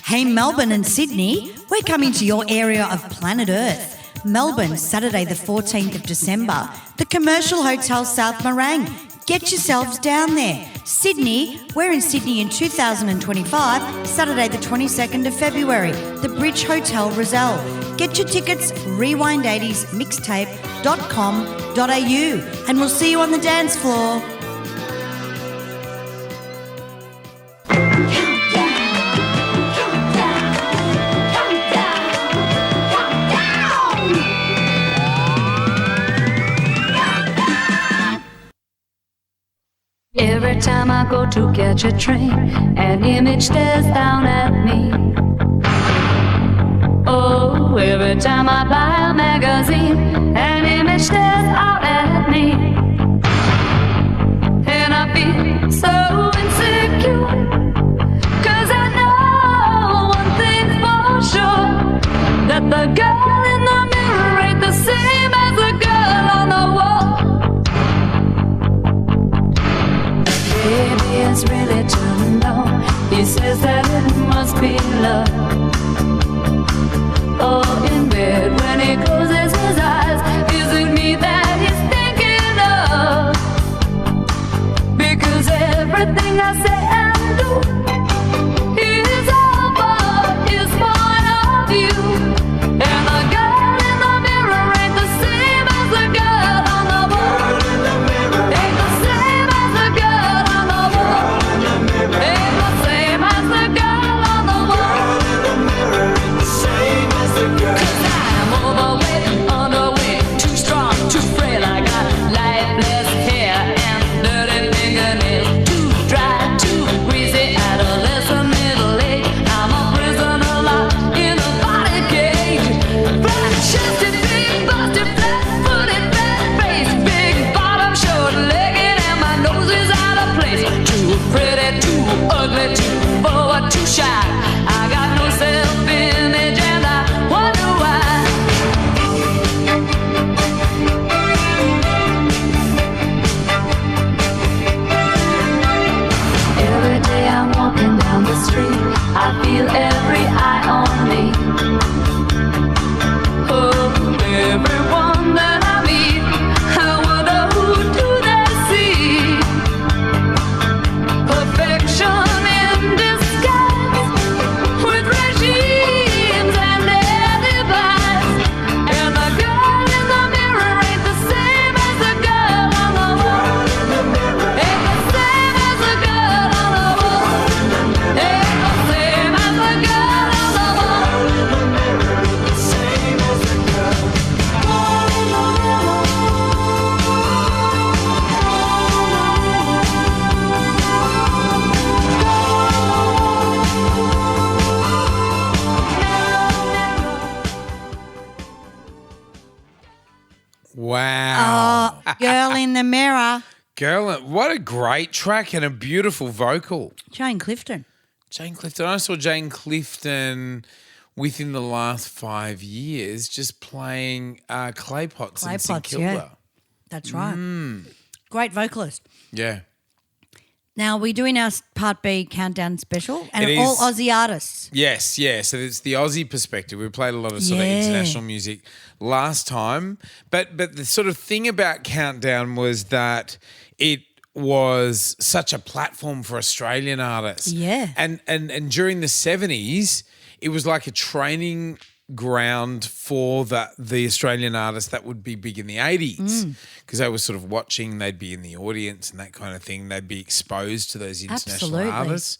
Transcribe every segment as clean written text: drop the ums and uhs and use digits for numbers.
Hey Melbourne and Sydney, we're coming to your area of planet Earth. Melbourne, Saturday the 14th of December, the Commercial Hotel South Morang. Get yourselves down there. Sydney, we're in Sydney in 2025, Saturday the 22nd of February, the Bridge Hotel Rozelle. Get your tickets, rewind80smixtape.com.au, and we'll see you on the dance floor. Every time I go to catch a train, an image stares down at me. Oh, every time I buy a magazine, an image stares out at me. And I feel so insecure, 'cause I know one thing for sure, that the girl in the mirror ain't the same as the girl on the wall. Baby is really turned on. He says that it must be love. Oh, in bed when he closes his eyes, is it me that he's thinking of? Because everything I say and do is all for his point of view. And the girl in the mirror ain't the same as the girl on the wall. Ain't the same as the girl on the wall. Ain't the same as the girl on the wall. Cause I'm overweight, underweight, too strong, too frail. I got lifeless hair and dirty fingernails, too dry, too greasy, adolescent, middle age. I'm a prisoner locked in a body cage. Flat-chested, big busted, flat-footed, fat-faced, big bottom, short-legged, and my nose is out of place. Too pretty, too ugly, too forward, too shy. I got no self-image and I wonder why. Every day I'm walking down the street, I feel every eye on me. Oh, everyone that I meet, I wonder who do they see? Perfection in disguise, with regimes and alibis. And the girl in the mirror ain't the same as the girl on the wall. Ain't the same as the girl on the wall. Ain't the same as the girl on the wall. Wow. Girl in the mirror, Girl, what a great track and a beautiful vocal. Jane Clifton. Jane Clifton. I saw Jane Clifton within the last 5 years just playing clay pots in St Pots, Kilda. yeah. That's right. Great vocalist. Yeah. Now, we're doing our Part B countdown special, and It all is. Aussie artists. Yes, yeah. So it's the Aussie perspective. We played a lot of sort of Yeah. international music last time. But the sort of thing about Countdown was that it was such a platform for Australian artists. Yeah. And during the 70s, it was like a training ground for the Australian artists that would be big in the 80s because they were sort of watching, they'd be in the audience and that kind of thing. They'd be exposed to those international Absolutely. artists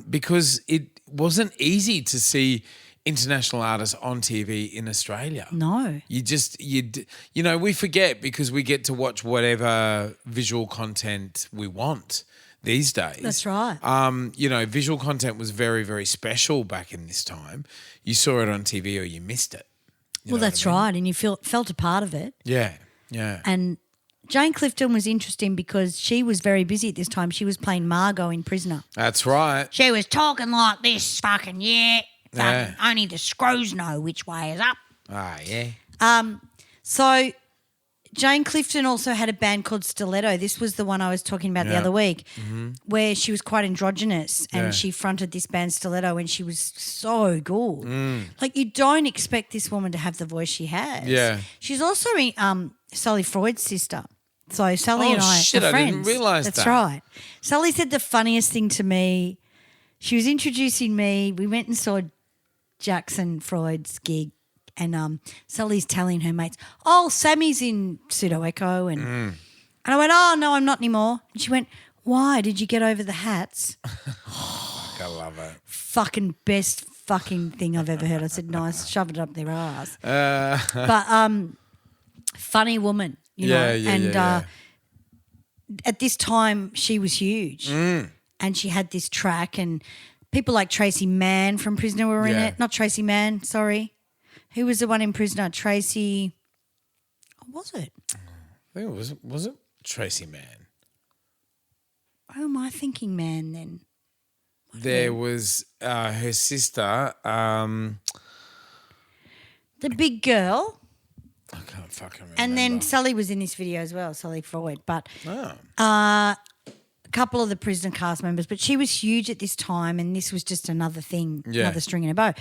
because it wasn't easy to see international artists on TV in Australia. No. You know, we forget because we get to watch whatever visual content we want these days. That's right. You know, visual content was very, very special back in this time. You saw it on TV or you missed it. You Well, know what that's I mean? right, and you felt a part of it. Yeah, yeah. And Jane Clifton was interesting because she was very busy at this time. She was playing Margot in Prisoner. That's right. She was talking like this, fucking Yeah. only the screws know which way is up. Ah, yeah. So Jane Clifton also had a band called Stiletto. This was the one I was talking about the other week, where she was quite androgynous and she fronted this band Stiletto and she was so good. Like, you don't expect this woman to have the voice she has. Yeah. She's also Sally Freud's sister. So Sally and I are friends. I didn't realise that. That's right. Sally said the funniest thing to me. She was introducing me. We went and saw Jackson Freud's gig. And Sally's telling her mates, oh, Sammy's in Pseudo Echo. And I went, oh, no, I'm not anymore. And she went, why? Did you get over the hats? I love it. Fucking best fucking thing I've ever heard. I said, nice, shove it up their ass. But funny woman, you know. And at this time, she was huge. And she had this track and people like Tracy Mann from Prisoner were in it. Not Tracy Mann, sorry. Who was the one in Prisoner? Tracy. What was it? I think it was it Tracy Mann? Who am I thinking, man? Then there was her sister. The big girl. I can't fucking remember. And then Sally was in this video as well, Sally Freud. But a couple of the Prisoner cast members. But she was huge at this time, and this was just another thing, another string in a bow.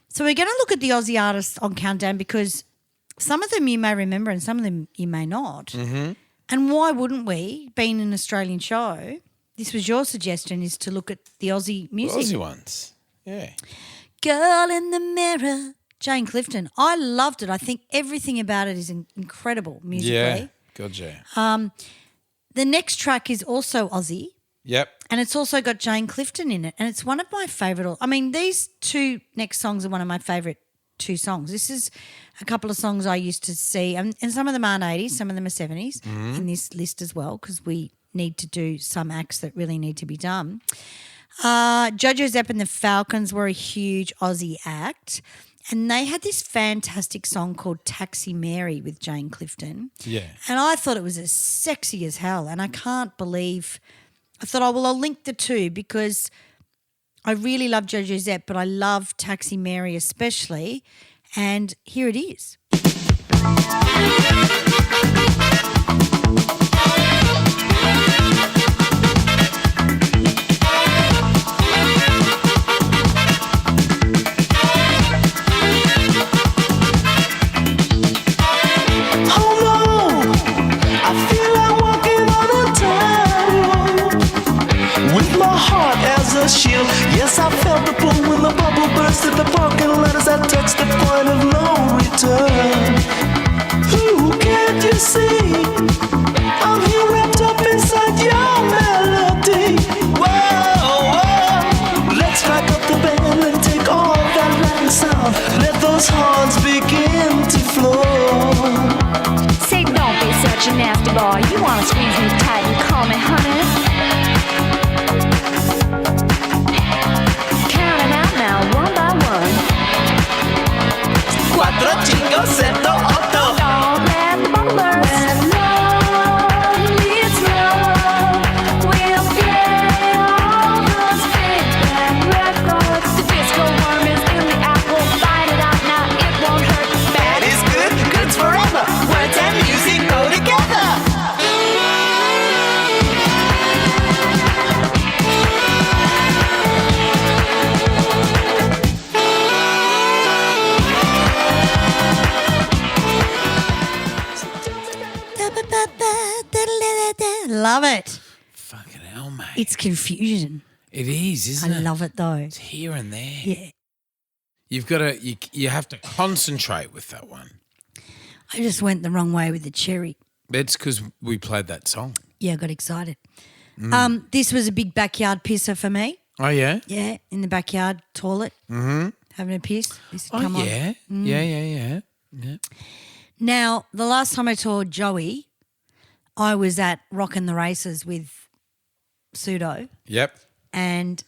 So we're going to look at the Aussie artists on Countdown because some of them you may remember and some of them you may not. Mm-hmm. And why wouldn't we, being an Australian show, this was your suggestion, is to look at the Aussie music. The Aussie ones, yeah. Girl in the Mirror, Jane Clifton. I loved it. I think everything about it is incredible musically. Yeah, gotcha. The next track is also Aussie. Yep. And it's also got Jane Clifton in it. And it's one of my favourite. I mean, these two next songs are one of my favourite two songs. This is a couple of songs I used to see. And some of them aren't 80s, some of them are 70s in this list as well because we need to do some acts that really need to be done. Jojo Zepp and the Falcons were a huge Aussie act. And they had this fantastic song called Taxi Mary with Jane Clifton. Yeah. And I thought it was as sexy as hell. And I can't believe... I thought, I'll link the two because I really love Jojo Zepp, but I love Taxi Mary especially. And here it is. A shield. Yes, I felt the pull when the bubble burst at the parking lot as I touched the point of no return. Who can't you see? I'm here wrapped up inside your melody. Whoa, whoa. Let's strike up the band and take all that Latin sound. Let those horns begin to flow. Say, don't be such a nasty boy. You wanna squeeze me tight and call me honey? Cuatro, cinco, setto, otto. Don't let the bubble burst. When love meets love, we'll play all those big band records. The disco worm is in the apple. Find it out now, it won't hurt. Bad is good, good's forever. Words and music go together. Love it. Fucking hell, mate. It's confusion. It is, isn't it? I love it though. It's here and there. Yeah. You've got to, you have to concentrate with that one. I just went the wrong way with the cherry. It's because we played that song. Yeah, I got excited. This was a big backyard pisser for me. Oh, yeah? Yeah, in the backyard toilet, having a piss. This would come yeah. on. Yeah. Now, the last time I saw Joey, I was at Rockin' the Races with Pseudo. Yep. And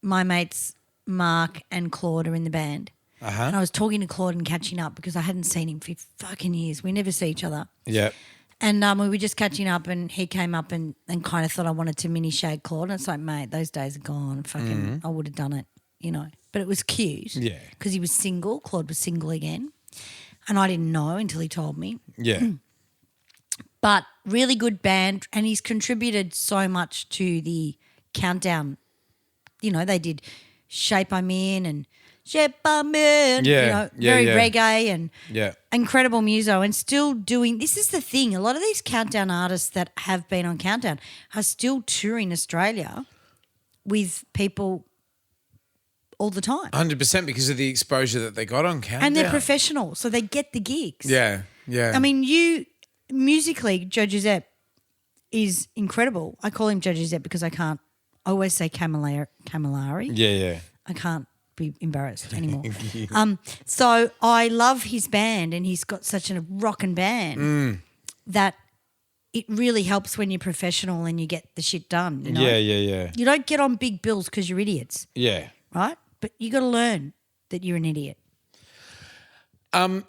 my mates Mark and Claude are in the band. Uh-huh. And I was talking to Claude and catching up because I hadn't seen him for fucking years. We never see each other. Yep. And we were just catching up and he came up and kind of thought I wanted to mini shag Claude. And it's like, mate, those days are gone. Fucking, I would have done it, you know. But it was cute. Yeah. Because he was single. Claude was single again. And I didn't know until he told me. Yeah. But really good band, and he's contributed so much to the countdown. You know, they did Shape I'm In and Shape I'm In. Very reggae and incredible muso, and still doing. This is the thing. A lot of these countdown artists that have been on Countdown are still touring Australia with people all the time. 100% because of the exposure that they got on Countdown. And they're professional, so they get the gigs. Yeah. I mean, musically, Joe Giuseppe is incredible. I call him Joe Giuseppe because I always say Camilleri. Yeah. I can't be embarrassed anymore. So I love his band, and he's got such a rockin' band that it really helps when you're professional and you get the shit done. You know? Yeah. You don't get on big bills because you're idiots. Yeah. Right? But you got to learn that you're an idiot.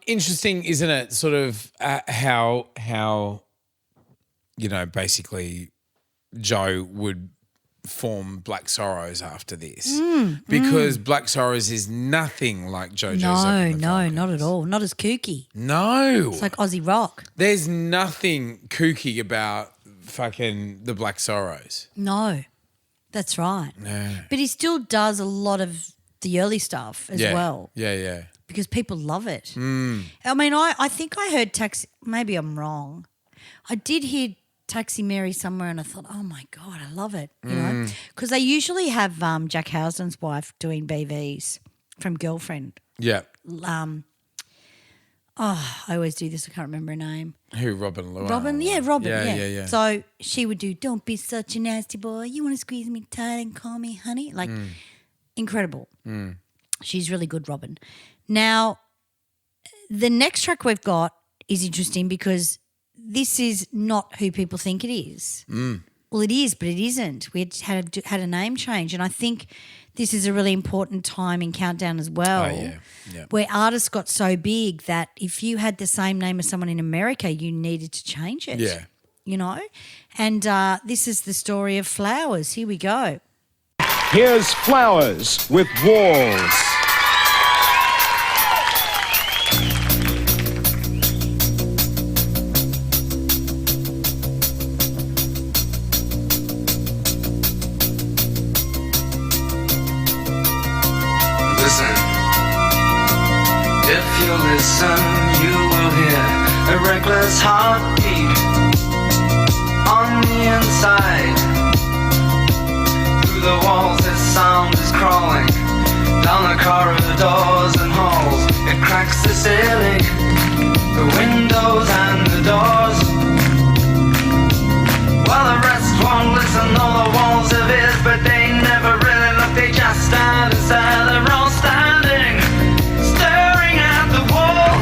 Interesting, isn't it? Sort of how basically Joe would form Black Sorrows after this because Black Sorrows is nothing like JoJo's. No, not at all. Not as kooky. No. It's like Aussie rock. There's nothing kooky about fucking the Black Sorrows. No, that's right. No. But he still does a lot of the early stuff as well. Yeah. Because people love it. I mean, I think I heard Taxi. Maybe I'm wrong. I did hear Taxi Mary somewhere, and I thought, oh my God, I love it. You know, because they usually have Jack Housen's wife doing BVs from Girlfriend. Yeah. I always do this. I can't remember her name. Who? Robin Llewellyn. Robin. Yeah. So she would do, "Don't be such a nasty boy. You want to squeeze me tight and call me honey." Like, incredible. She's really good, Robin. Now, the next track we've got is interesting because this is not who people think it is. Well, it is, but it isn't. We had a name change, and I think this is a really important time in Countdown as well, where artists got so big that if you had the same name as someone in America, you needed to change it. Yeah. You know? And this is the story of Flowers. Here we go. Here's Flowers with Walls. Listen, if you listen, you will hear a reckless heartbeat on the inside. Through the walls, this sound is crawling down the corridors and halls. It cracks the ceiling, the windows and the doors. Well, the rest won't listen, all the walls have ears, but they never really look, they just stand and stare. They're all standing, staring at the wall.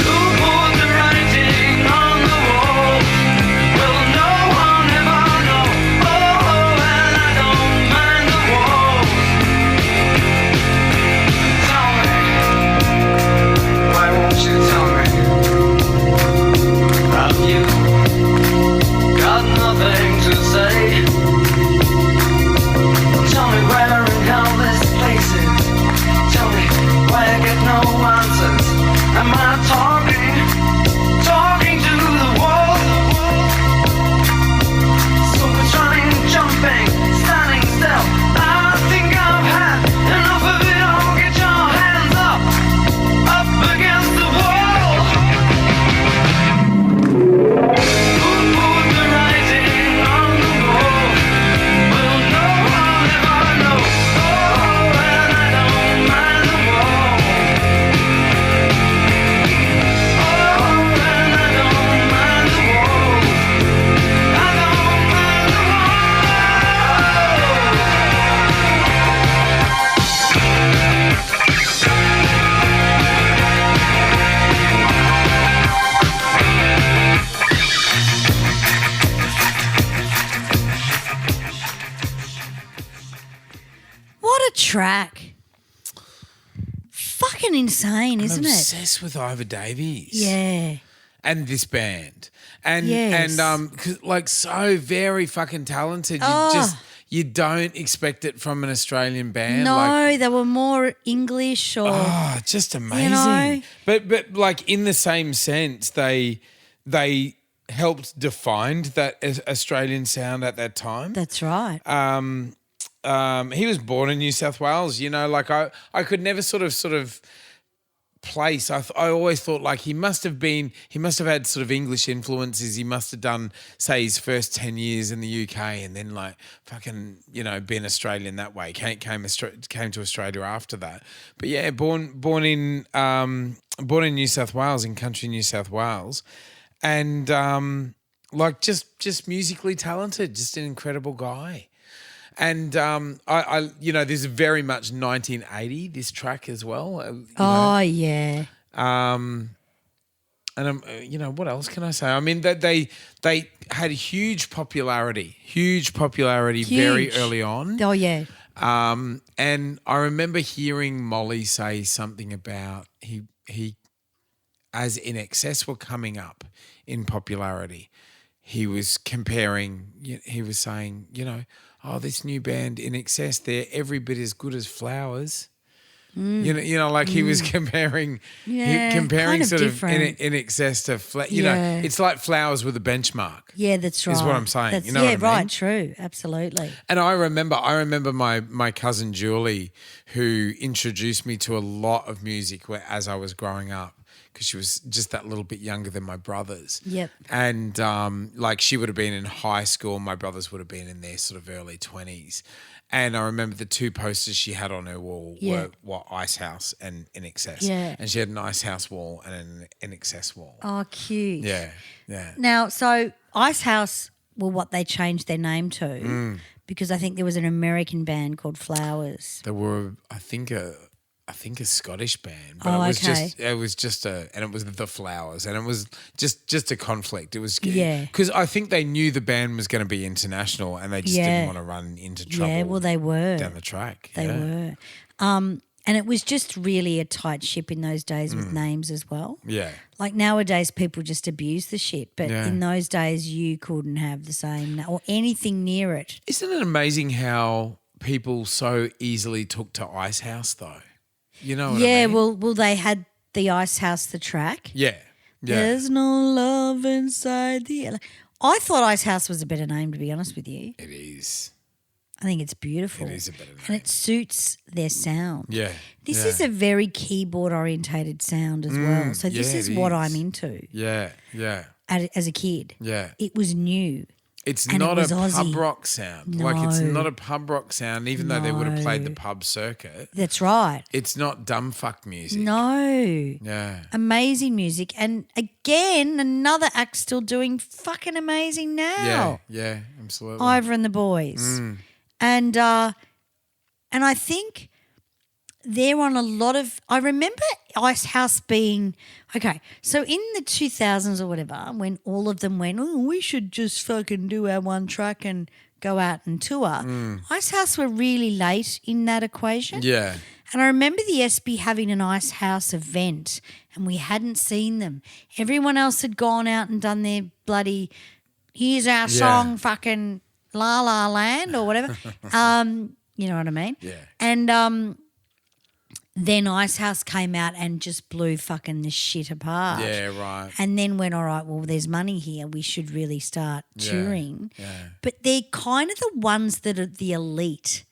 Who put the writing on the wall? Will no one ever know? Oh, and I don't mind the walls. Tell me, why won't you tell me? Have you got nothing to say? Tell me where in hell this place is. Tell me why I get no answers. Am I talking to the wall? So we're trying, jumping, standing still. I think I've had enough of it all. Get your hands up against the wall. Who put the writing on the wall? Will no one ever know? Oh, and I don't mind the wall. Oh, and I don't mind the wall. I don't mind the wall. What a track. Fucking insane, isn't I'm it? obsessed with Ivor Davies. Yeah. And this band. And Yes. 'cause, like so very fucking talented. Oh. you don't expect it from an Australian band. No, like, they were more English or just amazing. know? But like in the same sense, they helped define that Australian sound at that time. that's right. He was born in New South Wales. You know, like I could never sort of place. I always thought like he must have had sort of English influences. He must have done, say, his first 10 years in the UK and then like fucking, you know, been Australian that way. Came to Australia after that. But yeah, born in New South Wales, in country New South Wales, and like just musically talented, just an incredible guy. And I you know, this is very much 1980. This track as well. Yeah. And you know, what else can I say? I mean, that they had huge popularity very early on. Oh yeah. And I remember hearing Molly say something about he as In Excess were coming up in popularity. He was comparing. He was saying, you know, oh, this new band In Excess, they're every bit as good as Flowers. You know, like he was comparing kind of sort different. of In Excess to you know, it's like Flowers with a benchmark. Yeah, that's right. Is what I'm saying. That's, you know what I mean? right, true. Absolutely. And I remember my cousin Julie, who introduced me to a lot of music as I was growing up, because she was just that little bit younger than my brothers. Yep. And like she would have been in high school, my brothers would have been in their sort of early 20s. And I remember the two posters she had on her wall were Ice House and In Excess. Yeah. And she had an Ice House wall and an In Excess wall. Oh, cute. Yeah. Now, so Ice House were what they changed their name to Mm. because I think there was an American band called Flowers. They were, I think a Scottish band, but Oh, it was okay. and it was the Flowers, and it was just a conflict. It was because I think they knew the band was going to be international, and they just didn't want to run into trouble. Yeah, well, they were. down the track. They were. And it was just really a tight ship in those days with names as well. Yeah, Like nowadays, people just abuse the shit, but in those days, you couldn't have the same or anything near it. isn't it amazing how people so easily took to Ice House though? You know what I mean? Well, they had the Ice House, the track. Yeah. There's no love inside the. I thought Ice House was a better name, to be honest with you. It is. I think it's beautiful. It is a better name. And it suits their sound. Yeah. This is a very keyboard orientated sound as well. So this yeah, is it what is. I'm into Yeah. as a kid. Yeah. It was new. It's And not it was a pub Aussie. rock sound. Like it's No. not a pub rock sound, even though they would have played the No. pub circuit. That's right. It's not dumb fuck music. No. Yeah. Amazing music. And again, another act still doing fucking amazing now. Yeah, absolutely. Ivor and the Boys. And I think they're on a lot of. I remember Ice House being okay. So in the 2000s or whatever, when all of them went, oh, we should just fucking do our one track and go out and tour. Ice House were really late in that equation. Yeah. And I remember the SB having an Ice House event and we hadn't seen them. Everyone else had gone out and done their bloody, here's our song, fucking La La Land or whatever. You know what I mean? Yeah. And then Ice House came out and just blew fucking the shit apart. Yeah, right. And then went, all right, well, there's money here. We should really start touring. Yeah. But they're kind of the ones that are the elite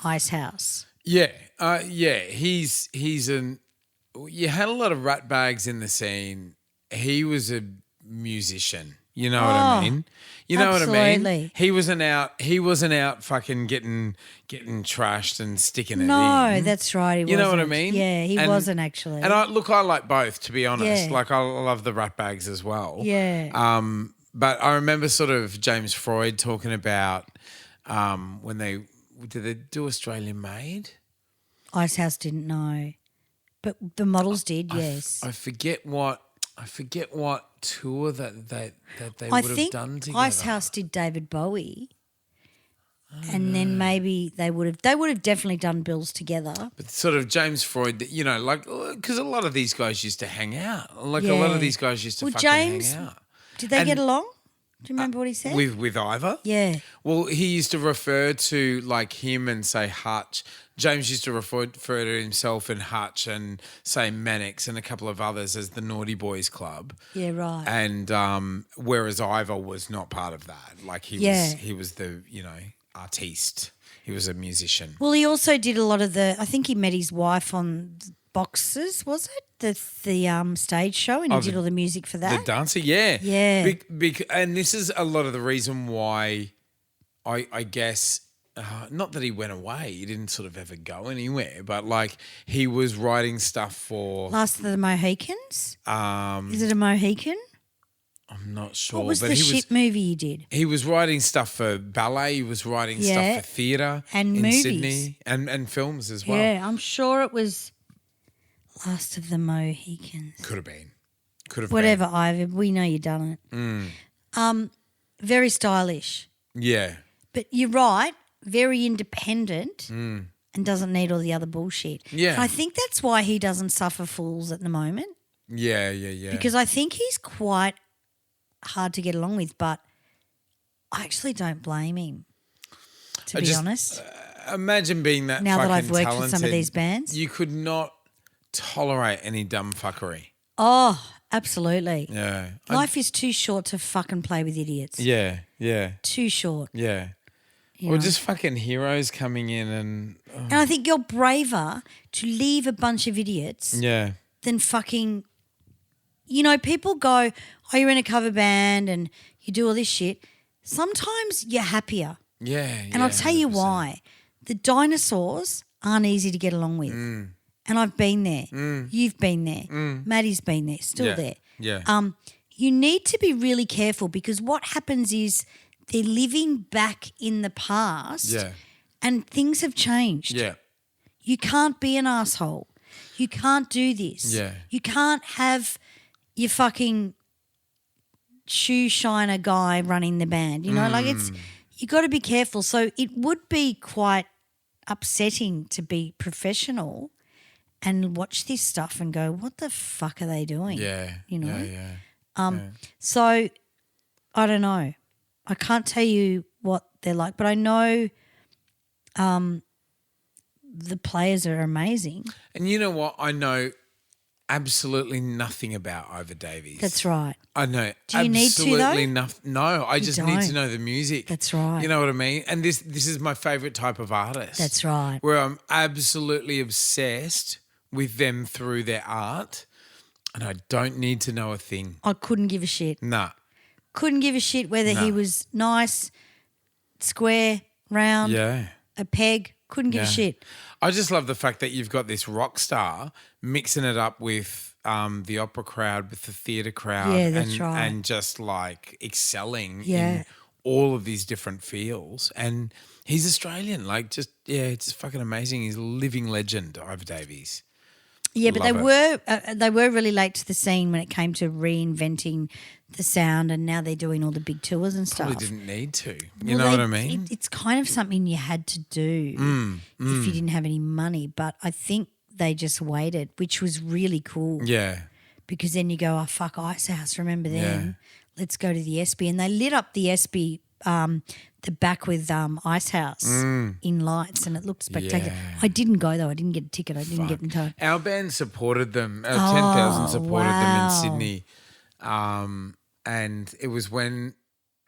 Ice House. Yeah. He's you had a lot of rat bags in the scene. He was a musician. You know what I mean? You know what I mean? absolutely. He wasn't out fucking getting trashed and sticking it in. No, that's right. He You know what I wasn't. mean? Yeah, he And- wasn't actually. And I like both, to be honest. Yeah. Like I love the rat bags as well. Yeah. But I remember sort of James Freud talking about when did they do Australian Made? Ice House didn't know, but the models did. Yes. I forget what tour that they I would have think done together. Ice House did David Bowie, and then maybe they would have definitely done bills together. But sort of James Freud, you know, like because a lot of these guys used to hang out. Like a lot Yeah. of these guys used to Well, fucking James- hang out. Did they And- get along? Do you remember what he said? With Ivor? Yeah. Well, he used to refer to like him and say Hutch. James used to refer to himself and Hutch and say Mannix and a couple of others as the Naughty Boys Club. Yeah, right. And whereas Ivor was not part of that. Like he was the, artiste. He was a musician. Well, he also did a lot of I think he met his wife on Boxes, was it? The stage show, and he did all the music for that. The dancer, yeah. Yeah. And this is a lot of the reason why I guess, not that he went away, he didn't sort of ever go anywhere, but like he was writing stuff for... Last of the Mohicans? Is it a Mohican? I'm not sure. What was but the he shit movie he did? He was writing stuff for ballet, he was writing stuff for theatre and in movies. Sydney and films as well. Yeah, I'm sure it was Last of the Mohicans. Could have been. Whatever, Ivor, we know you done it. Very stylish. Yeah. But you're right, very independent and doesn't need all the other bullshit. Yeah. And I think that's why he doesn't suffer fools at the moment. Yeah. Because I think he's quite hard to get along with, but I actually don't blame him, to be honest. Imagine being that Now that fucking I've worked talented. with some of these bands. You could not tolerate any dumb fuckery. Oh, absolutely. Yeah. Life is too short to fucking play with idiots. Yeah. Too short. Yeah. you Or know. just fucking heroes coming in and... And I think you're braver to leave a bunch of idiots yeah. than fucking, people go, oh, you're in a cover band and you do all this shit. Sometimes you're happier. Yeah. And I'll tell you why. The dinosaurs aren't easy to get along with. And I've been there. You've been there. Maddie's been there, still there. Yeah. You need to be really careful because what happens is they're living back in the past Yeah. and things have changed. Yeah. You can't be an asshole. You can't do this. Yeah. You can't have your fucking shoe shiner guy running the band. You know, you got to be careful. So it would be quite upsetting to be professional and watch this stuff and go, what the fuck are they doing? Yeah. You know? Yeah. So I don't know. I can't tell you what they're like, but I know the players are amazing. And you know what? I know absolutely nothing about Ivor Davies. That's right. I know Do you need to, though? absolutely nothing. No, I just need to don't. know the music. That's right. You know what I mean? And this is my favourite type of artist. That's right. Where I'm absolutely obsessed with them through their art and I don't need to know a thing. I couldn't give a shit. Nah. Couldn't give a shit whether he was nice, square, round, Yeah. a peg. Couldn't give a shit. I just love the fact that you've got this rock star mixing it up with the opera crowd, with the theatre crowd. Yeah, that's right. And just like excelling Yeah. in all of these different fields. And he's Australian. Like it's fucking amazing. He's a living legend, Ivor Davies. Yeah, but Love they were really late to the scene when it came to reinventing the sound, and now they're doing all the big tours and stuff. Probably didn't need to. You know what I mean? It's kind of something you had to do if you didn't have any money, but I think they just waited, which was really cool. Yeah. Because then you go, oh, fuck, Ice House, remember them? Let's go to the Espy. And they lit up the Espy, the back with Ice House in lights, and it looked spectacular. Yeah. I didn't go, though. I didn't get a ticket. I didn't get in time. Our band supported them. Our 10,000 supported them wow. in Sydney. And it was when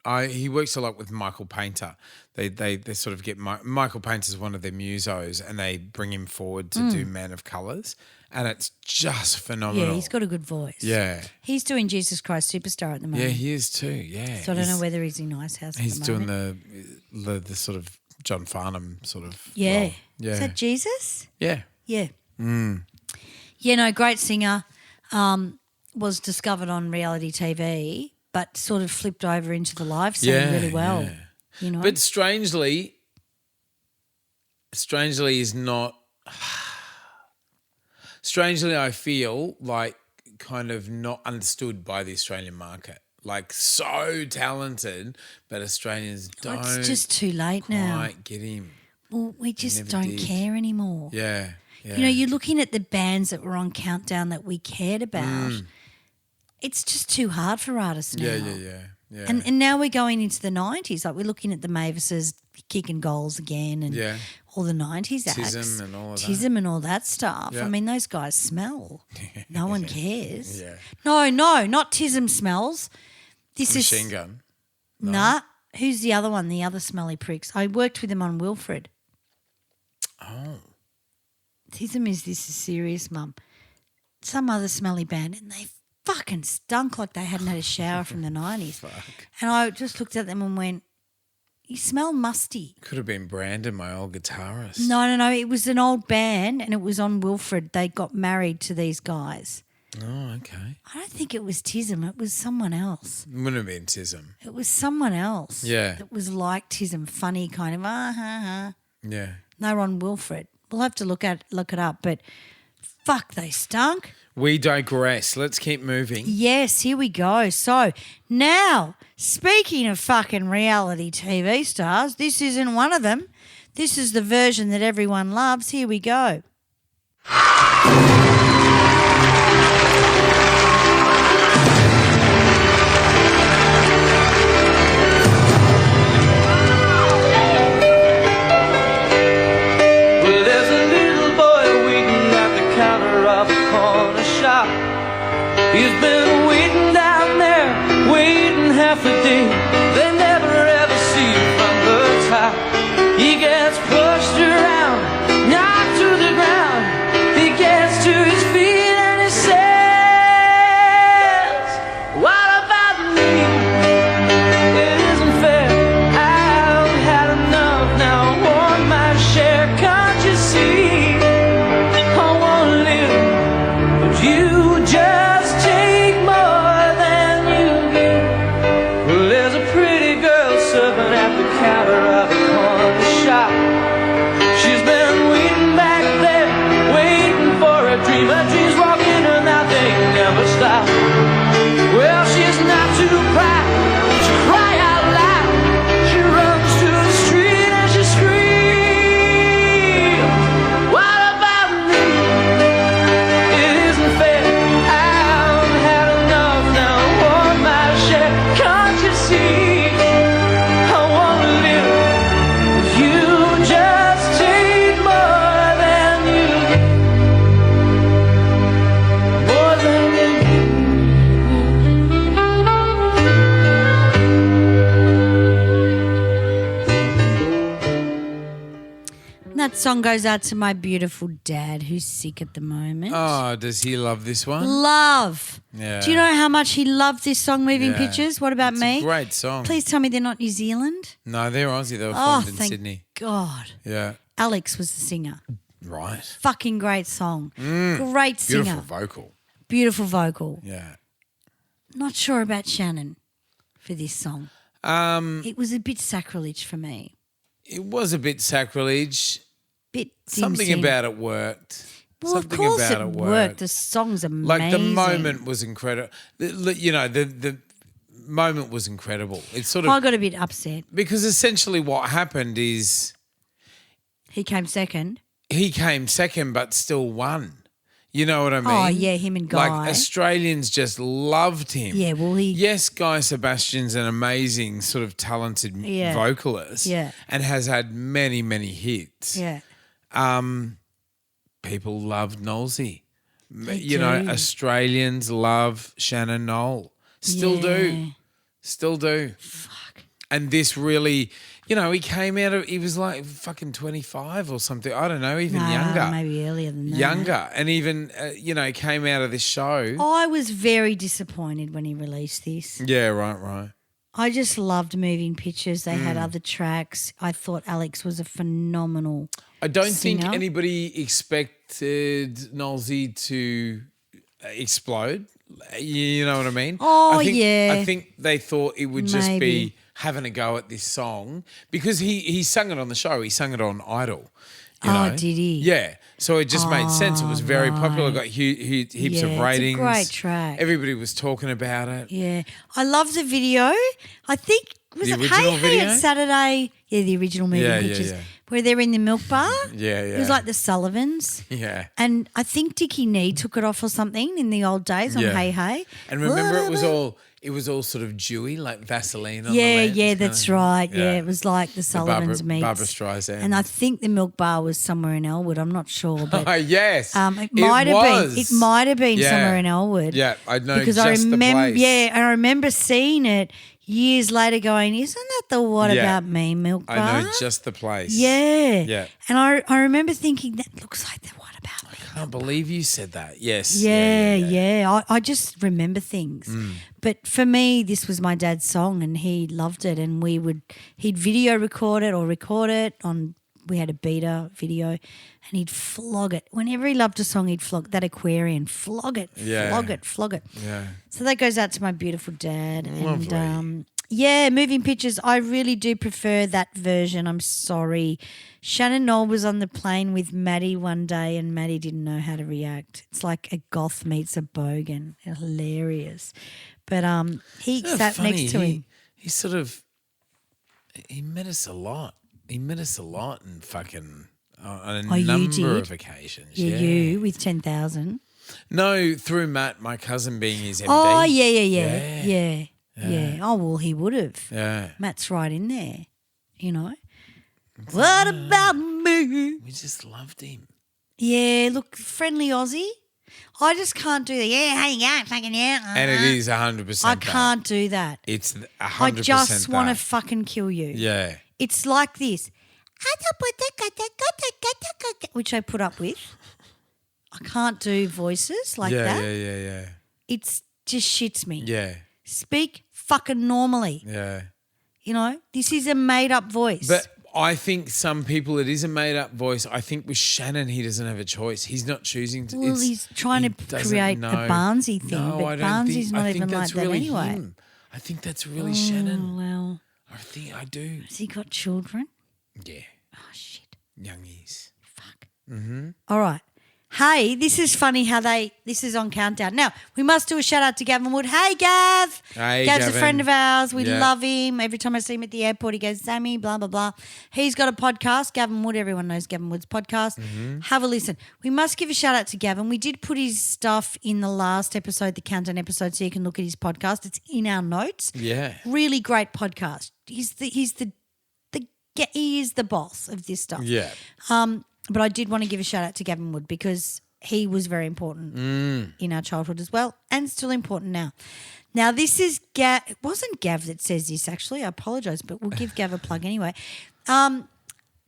he works a lot with Michael Painter. They sort of get Michael Painter's one of their musos, and they bring him forward to do Man of Colours, and it's just phenomenal. Yeah, he's got a good voice. Yeah. He's doing Jesus Christ Superstar at the moment. Yeah, he is too. Yeah. So I don't know whether he's in Ice House at He's the moment. doing the sort of John Farnham sort of Yeah. role. Yeah. Is that Jesus? Yeah. Yeah. Yeah, no, great singer. Was discovered on reality TV, but sort of flipped over into the live scene really well. yeah. You know? But strangely is not. Strangely, I feel like kind of not understood by the Australian market. Like so talented, but Australians don't. It's just too late now. Quite get him. Well, we just never don't did. care anymore. Yeah. Yeah. You know, you're looking at the bands that were on Countdown that we cared about. It's just too hard for artists now. Yeah. Yeah. And now we're going into the 90s. Like we're looking at the Mavises kicking goals again and all the 90s acts. Tism and all of that. Tism and all that stuff. Yeah. I mean, those guys smell. No one cares. Yeah. No, not Tism smells. This Machine is Gun. Nah. Who's the other one? The other smelly pricks. I worked with them on Wilfred. Oh. Tism is This Is Serious, Mum. Some other smelly band, and they fucking stunk like they hadn't had a shower from the 90s. Fuck. And I just looked at them and went, you smell musty. Could have been Brandon, my old guitarist. No. It was an old band and it was on Wilfred. They got married to these guys. Oh, okay. I don't think it was Tism. It was someone else. Wouldn't have been Tism. It was someone else. Yeah. That was like Tism, funny kind of, Yeah. They were on Wilfred. We'll have to look it up, but fuck, they stunk. We digress. Let's keep moving. Yes, here we go. So now, speaking of fucking reality TV stars, this isn't one of them. This is the version that everyone loves. Here we go. Well, there's a little boy waiting at the counter of a corner shop. He's been waiting down there, waiting half a day. They never ever see him from the top. He gets pushed around, knocked to the ground. He gets to his feet and he says, what about me? It isn't fair. I've had enough now. I want my share. Can't you see? I want to live, but you just take more than you give. Well, there's a pretty girl serving at the counter of a corner shop. She's been waiting back there, waiting for a dream. Her dreams walk in and out, they never stop. Well, she's not too proud to cry out loud. She runs to the street and she screams, what about me? It isn't fair. I've had enough now. I want my share. Can't you see? I want to live, but you just take more than you give. More than you give. And that song goes out to my beautiful dad who's sick at the moment. Oh, does he love this one? Love. Yeah. Do you know how much he loved this song, Moving Yeah. Pictures? What about It's me? a great song. Please tell me they're not New Zealand. No, they're Aussie. They were Oh, formed in thank Sydney. God. Yeah. Alex was the singer. Right. Fucking great song. Great singer. Beautiful vocal. Beautiful vocal. Yeah. Not sure about Shannon for this song. It was a bit sacrilege for me. It was a bit sacrilege. Bit Something dim-sim. about it worked. Well, Something of course about it it worked. The song's amazing. Like the moment was incredible. The moment was incredible. It's sort of I got a bit upset. because essentially what happened is He came second. he came second but still won. You know what I mean? Oh, yeah, him and Guy. Like Australians just loved him. Yeah, well, Yes, Guy Sebastian's an amazing sort of talented Yeah. vocalist. Yeah. And has had many, many hits. Yeah. People loved Knowlesy. They You know, do. Australians love Shannon Knoll. Still do. Yeah. Still do. Fuck. And this really, he came out of, he was like fucking 25 or something. I don't know, even No, younger. maybe earlier than that. Younger. And even, came out of this show. I was very disappointed when he released this. Yeah, right. I just loved Moving Pictures. They Mm. had other tracks. I thought Alex was a phenomenal I don't think singer. anybody expected Knowlesy to explode. You know what I mean? Oh, I think, yeah. I think they thought it would just Maybe. be having a go at this song because he sung it on the show. He sung it on Idol. You Oh, know? did he? Yeah. So it just made sense. It was very popular. Got heaps Yeah, of it's a ratings. great track. Everybody was talking about it. Yeah. I love the video. I think, was The it original Hey video? Hey It's Saturday? Yeah, the original Moving Yeah, yeah, Pictures. yeah. Where they're in the milk bar. Yeah. It was like the Sullivans. Yeah. And I think Dickie Nee took it off or something in the old days on Yeah. Hey Hey. And remember, it was all It was all sort of dewy, like Vaseline on the Yeah, lens, yeah, kind that's of- right. Yeah, it was like the The Sullivan's meets. Barbra Streisand. And I think the Milk Bar was somewhere in Elwood. I'm not sure, but Oh, yes. it might have been. It might have been Yeah. somewhere in Elwood. Yeah, I know because just I the remember. place. Yeah, I remember seeing it years later, going, "Isn't that the What Yeah. About Me Milk Bar?" I know just the place. Yeah, Yeah. And I remember thinking that looks like the What About Me. I can't believe you said that. Yes. Yeah. I just remember things. But for me, this was my dad's song and he loved it. And he'd video record it or record it on, we had a beta video and he'd flog it. Whenever he loved a song, he'd flog that aquarium, flog it. Yeah. Flog it. Yeah. So that goes out to my beautiful dad. Lovely. And yeah, moving pictures. I really do prefer that version. I'm sorry. Shannon Knoll was on the plane with Maddie one day and Maddie didn't know how to react. It's like a goth meets a bogan. Hilarious. But he Isn't it sat funny? next to him. He sort of, he met us a lot. He met us a lot and fucking on a you number did? of occasions. Yeah, you with 10,000. No, through Matt, my cousin being his MD. Oh, yeah. Oh, well, he would have. Yeah. Matt's right in there, you know. What about me? We just loved him. Yeah, look, friendly Aussie. I just can't do that. Yeah, how you going? Fucking yeah. And it is 100% I that. can't do that. It's 100% I just want to that. fucking kill you. Yeah. It's like this, which I put up with. I can't do voices like yeah, that. Yeah. It's just shits me. Yeah. Speak fucking normally. Yeah. You know, this is a made up voice. But I think some people, it is a made up voice. I think with Shannon, he doesn't have a choice. He's not choosing to. well, he's trying he to doesn't create know. a Barnesy thing, No, but I don't Barnesy's think, not I think even like that's that really anyway. him. I think that's really Shannon. Oh, well, I think I do. has he got children? Yeah. Oh, shit. Youngies. Fuck. All right. Hey, this is funny how this is on Countdown. Now, we must do a shout out to Gavin Wood. Hey, Gav. Hey, Gav's Gavin. a friend of ours. We Yeah. love him. Every time I see him at the airport, he goes, Sammy, blah, blah, blah. He's got a podcast, Gavin Wood. Everyone knows Gavin Wood's podcast. Have a listen. We must give a shout out to Gavin. We did put his stuff in the last episode, the Countdown episode, so you can look at his podcast. It's in our notes. Yeah. Really great podcast. He is the boss of this stuff. Yeah. But I did want to give a shout out to Gavin Wood because he was very important in our childhood as well and still important now. Now, this is Gav. It wasn't Gav that says this, actually. I apologise, but we'll give Gav a plug anyway.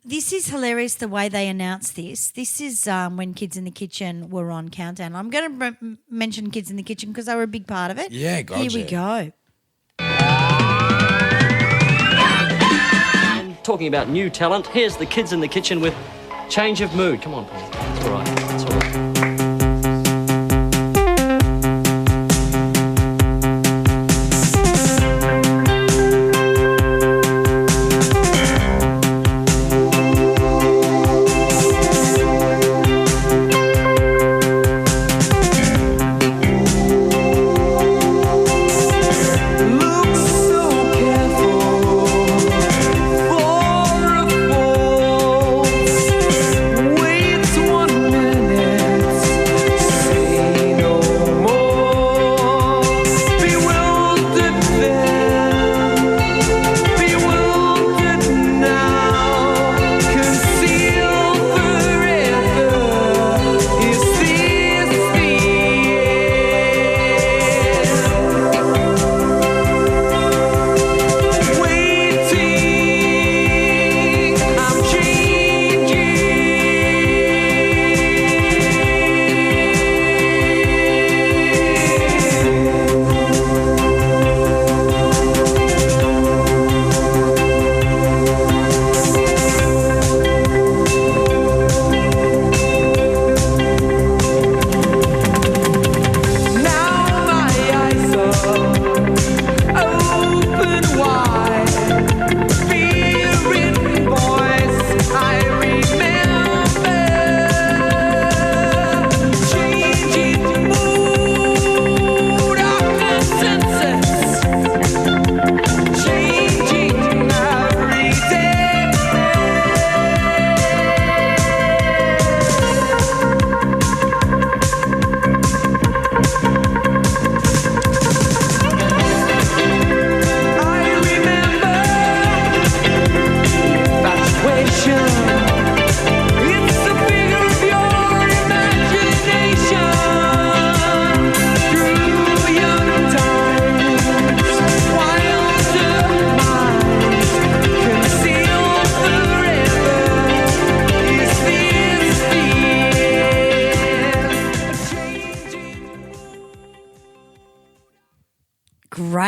This is hilarious the way they announced this. This is when Kids in the Kitchen were on Countdown. I'm going to mention Kids in the Kitchen because they were a big part of it. Yeah, gotcha. Here we go. Talking about new talent, here's the Kids in the Kitchen with Change of Mood. Come on, Paul. It's all right. It's all right. Look so careful for a fall. Wait 1 minute.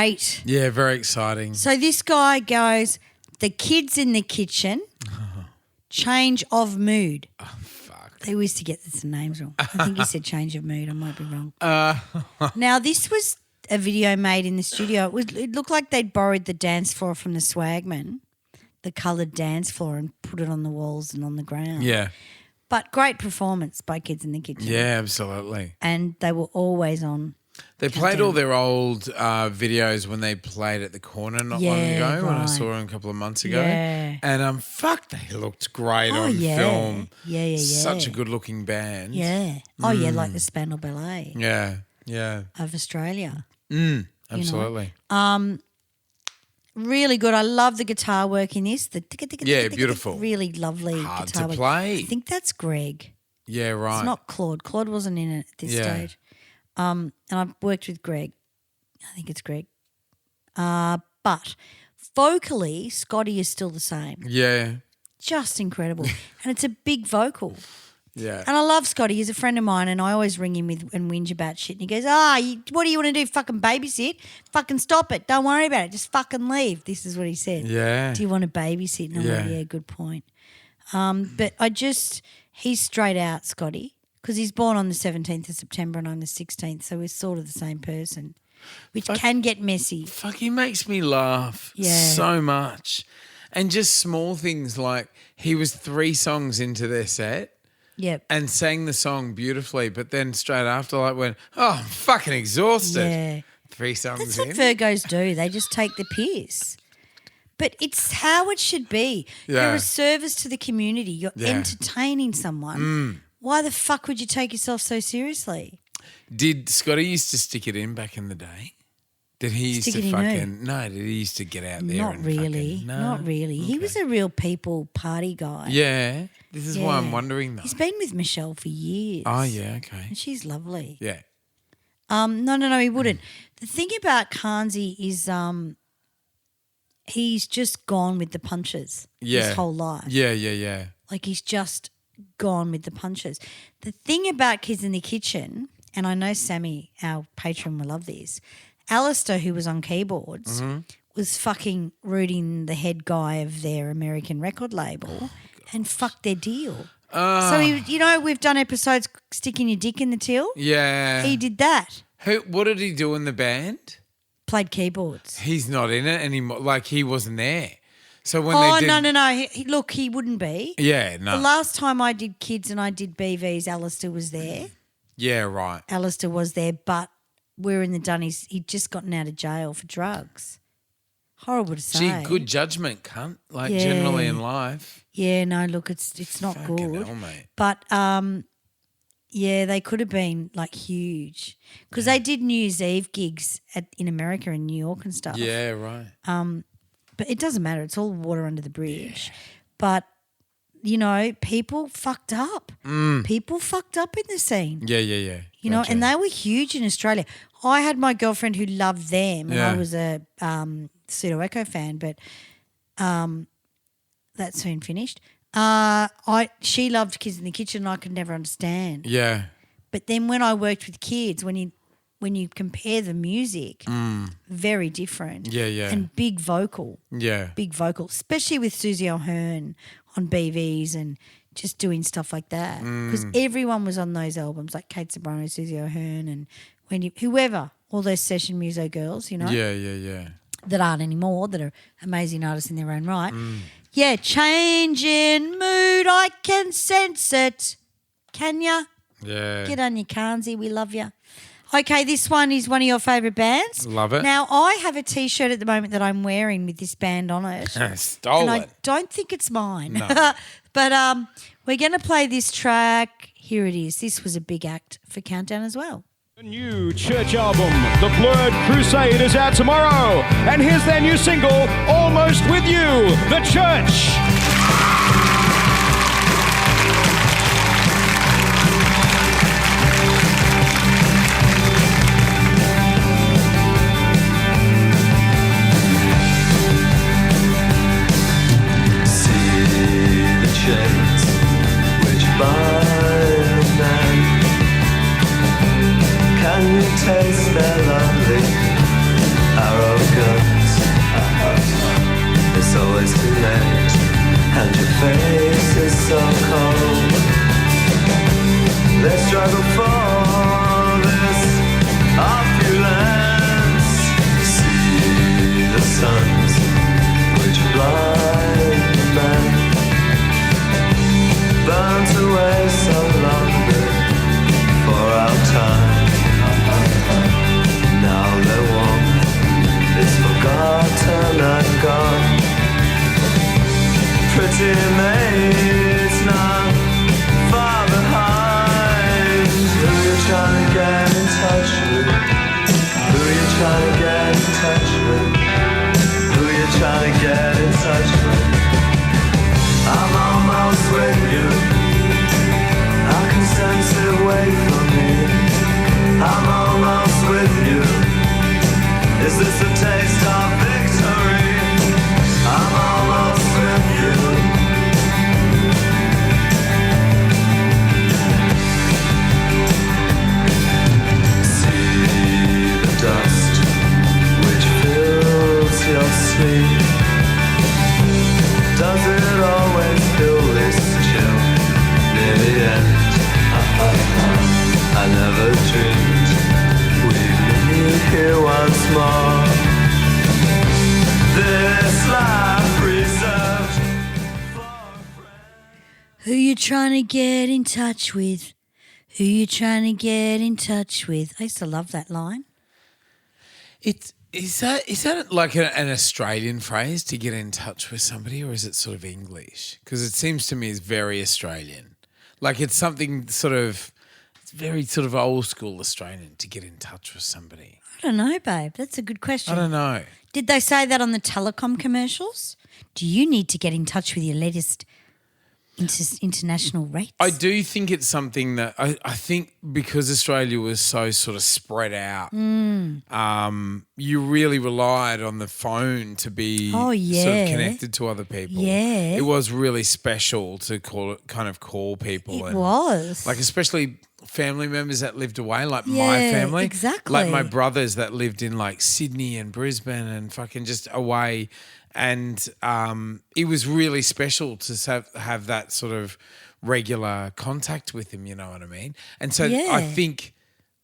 great. Yeah, very exciting. So this guy goes, the kids in the kitchen, change of mood. Oh, fuck. They always to get the names wrong. I think he said change of mood. I might be wrong. Now, this was a video made in the studio. It looked like they'd borrowed the dance floor from the Swagman, the coloured dance floor, and put it on the walls and on the ground. Yeah. But great performance by Kids in the Kitchen. Yeah, absolutely. And they were always on. They played all their old videos when they played at the corner not long ago when I saw them a couple of months ago. Yeah. And fuck, they looked great on yeah. film. Yeah. Such a good looking band. Yeah. Oh, yeah, like the Spandau Ballet Yeah. of Australia. Absolutely. Really good. I love the guitar work in this. Yeah, beautiful. Really lovely Hard guitar to work. play. I think that's Greg. Yeah, right. It's not Claude. Claude wasn't in it at this stage. And I've worked with Greg. I think it's Greg. But vocally, Scotty is still the same. Yeah. Just incredible. And it's a big vocal. Yeah. And I love Scotty. He's a friend of mine, and I always ring him and whinge about shit. And he goes, what do you want to do? Fucking babysit? Fucking stop it. Don't worry about it. Just fucking leave. This is what he said. Yeah. Do you want to babysit? And I'm like, yeah, good point. But he's straight out, Scotty, because he's born on the 17th of September and I'm the 16th, so we're sort of the same person, which can get messy. Fuck, he makes me laugh so much. And just small things like he was 3 songs into their set. Yep. And sang the song beautifully, but then straight after, went, I'm fucking exhausted. Yeah. 3 songs That's in. what Virgos do. They just take the piss. But it's how it should be. Yeah. You're a service to the community. You're entertaining someone. Why the fuck would you take yourself so seriously? Did Scotty used to stick it in back in the day? Did he used to fucking... No, did he used to get out there Not and really. fucking... No. Not really. He was a real people party guy. Yeah. This is why I'm wondering, though. He's been with Michelle for years. Oh, yeah, okay. And she's lovely. Yeah. No, he wouldn't. The thing about Carnsey is he's just gone with the punches his whole life. Yeah. Like he's just gone with the punches. The thing about Kids in the Kitchen, and I know Sammy, our patron, will love this, Alistair, who was on keyboards, was fucking rooting the head guy of their American record label and fucked their deal. So, we've done episodes sticking your dick in the till. Yeah. He did that. What did he do in the band? Played keyboards. He's not in it anymore. Like, he wasn't there. So when they did... No. Look, he wouldn't be. Yeah, no. The last time I did Kids and I did BVs, Alistair was there. Yeah, right. Alistair was there, but we're in the Dunnies. He'd just gotten out of jail for drugs. Horrible to say. Gee, good judgment, cunt. Generally in life. Yeah, no, look, it's not Fucking good. hell, mate. But they could have been huge because they did New Year's Eve gigs in America and New York and stuff. Yeah, right. But it doesn't matter. It's all water under the bridge. But people fucked up. People fucked up in the scene. Yeah. And they were huge in Australia. I had my girlfriend who loved them, and I was a Pseudo Echo fan, but that soon finished. She loved Kids in the Kitchen, and I could never understand. Yeah. But then when I worked with kids, when you compare the music, very different. Yeah. And big vocal. Yeah. Big vocal, especially with Susie O'Hearn on BVs and just doing stuff like that. Because everyone was on those albums, like Kate Sobrano, Susie O'Hearn, and whoever, all those session muso girls, Yeah. that aren't anymore, that are amazing artists in their own right. Yeah, change in mood, I can sense it. Can ya? Yeah. Get on your Carnsey, we love you. Okay, this one is one of your favourite bands. Love it. Now, I have a T-shirt at the moment that I'm wearing with this band on it. Stole and it. I don't think it's mine. No. But we're going to play this track. Here it is. This was a big act for Countdown as well. The new church album, The Blurred Crusade, is out tomorrow. And here's their new single, Almost With You, The Church. Chains which bind man. Can you taste their lovely arrow always too late, and your face is so cold. They struggle for this opulence. See the suns which blind men, burnt away so long for our time. Now their warmth is forgotten and gone. Pretty maids now far behind. Who you trying to get in touch with? Who you trying to get in touch with? Who you trying to get in touch with? I'm almost with you. I can sense it away from me. I'm almost with you. Is this a taste of victory? I'm almost with you. See the dust which fills your sleep. Does it always feel this chill near the end? I never dreamed we'd meet here once more. This life reserved for Who you trying to get in touch with? Who you trying to get in touch with? I used to love that line. Is that like an Australian phrase to get in touch with somebody, or is it sort of English? Because it seems to me it's very Australian. Like it's something sort of, it's very sort of old school Australian to get in touch with somebody. I don't know, babe. That's a good question. I don't know. Did they say that on the telecom commercials? Do you need to get in touch with your latest international rates? I do think it's something that I think because Australia was so sort of spread out, you really relied on the phone to be sort of connected to other people. Yeah. It was really special to call people. It was. Like especially family members that lived away, like Yeah, my family. exactly. Like my brothers that lived in like Sydney and Brisbane and fucking just away. And it was really special to have that sort of regular contact with him, you know what I mean? And so I think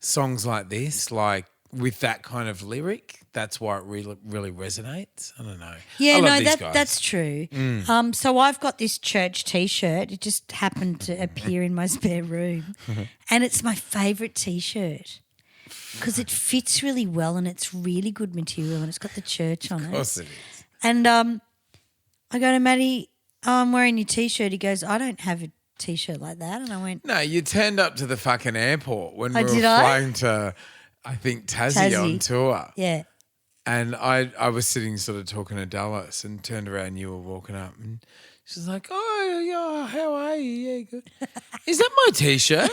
songs like this, like with that kind of lyric, that's why it really, really resonates. I don't know. Yeah, I love no, these guys. that's true. So I've got this church T-shirt. It just happened to appear in my spare room, and it's my favourite T-shirt because it fits really well and it's really good material and it's got the church on it. Of course it is. And I go to Maddie, I'm wearing your T-shirt. He goes, I don't have a T-shirt like that. And I went, No, you turned up to the fucking airport when we were did I? flying to, I think, Tassie on tour. yeah. And I was sitting sort of talking to Dallas and turned around and you were walking up and she's like, oh, yeah, how are you? Yeah, good. Is that my T-shirt?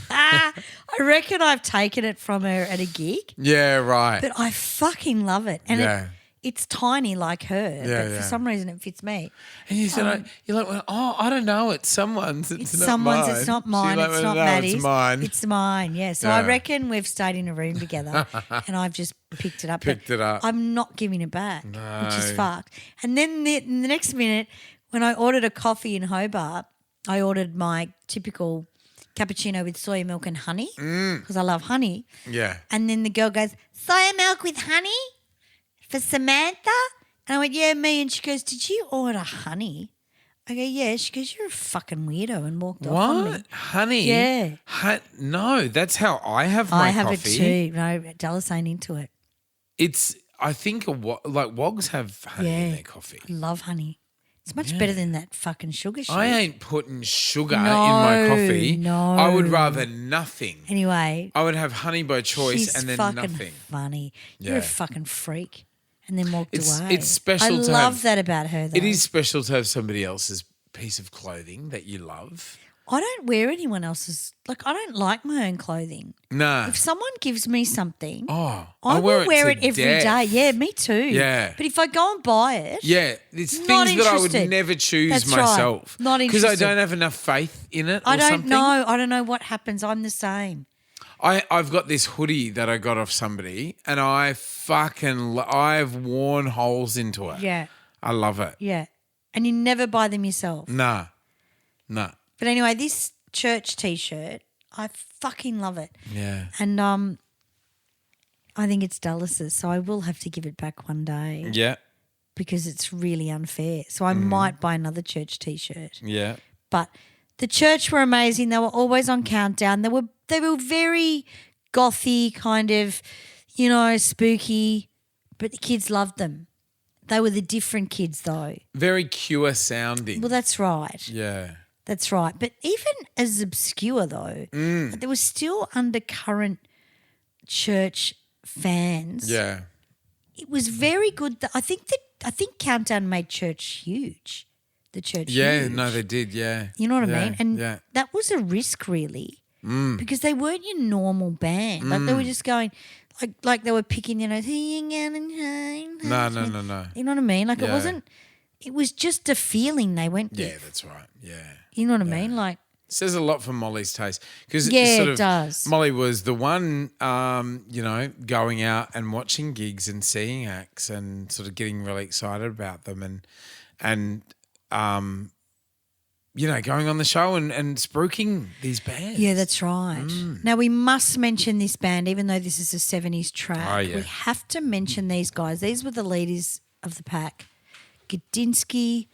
I reckon I've taken it from her at a gig, Yeah, right. but I fucking love it. And Yeah. it's tiny like her, but yeah. for some reason it fits me. And you said, you're like, well, oh, I don't know. It's someone's. It's not Someone's, mine. it's not She's mine, like, it's well, not no, Maddie's. It's mine. It's mine, yeah. So Yeah. I reckon we've stayed in a room together and I've just picked it up. Picked but it up. I'm not giving it back, which is No. fucked. And then the next minute, when I ordered a coffee in Hobart, I ordered my typical cappuccino with soya milk and honey because I love honey. Yeah. And then the girl goes, soya milk with honey for Samantha? And I went, yeah, me. And she goes, did you order honey? I go, yeah. She goes, you're a fucking weirdo, and walked off on me. What? Honey? Yeah. No, that's how I have my I have coffee. it too. No, Dallas ain't into it. It's, I think, like Wogs have honey in Yeah. their coffee. I love honey. It's much better than that fucking sugar shit. I ain't putting sugar in No, my coffee. no. I would rather nothing. Anyway, I would have honey by choice she's and then fucking nothing. funny. You're a Yeah. fucking freak. And then walked It's- away. it's special I to love have- that about her, though. It is special to have somebody else's piece of clothing that you love. I don't wear anyone else's. Like, I don't like my own clothing. Nah. If someone gives me something, Oh, I will wear it to every death. day. Yeah, me too. Yeah. But if I go and buy it, Yeah, it's Not things that I would interested. never choose That's right. myself. Not Because I interested. don't have enough faith in it or I don't something. know. I don't know what happens. I'm the same. I've got this hoodie that I got off somebody and I've worn holes into it. Yeah. I love it. Yeah. And you never buy them yourself. Nah. But anyway, this church T-shirt, I fucking love it. Yeah. And I think it's Dallas's, so I will have to give it back one day Yeah. because it's really unfair. So I might buy another church T-shirt. Yeah. But the church were amazing. They were always on countdown. They were very gothy, kind of, spooky, but the kids loved them. They were the different kids though. Very pure sounding. Well, that's right. Yeah. That's right. But even as obscure though, there was still undercurrent church fans. Yeah. It was very good. I think Countdown made church huge. The church Yeah, huge. no, they did, yeah. You know what Yeah, I mean? And yeah. that was a risk really. Because they weren't your normal band. Like they were just going like they were picking, No. You know what I mean? Like Yeah. it was just a feeling they went with. Yeah, that's right. Yeah. You know what I mean? Like Says a lot for Molly's taste. Because Yeah, sort it of, does. Molly was the one, going out and watching gigs and seeing acts and sort of getting really excited about them and going on the show and spruiking these bands. yeah, that's right. Now, we must mention this band, even though this is a 70s track. Oh, yeah. We have to mention these guys. These were the leaders of the pack. Gudinski,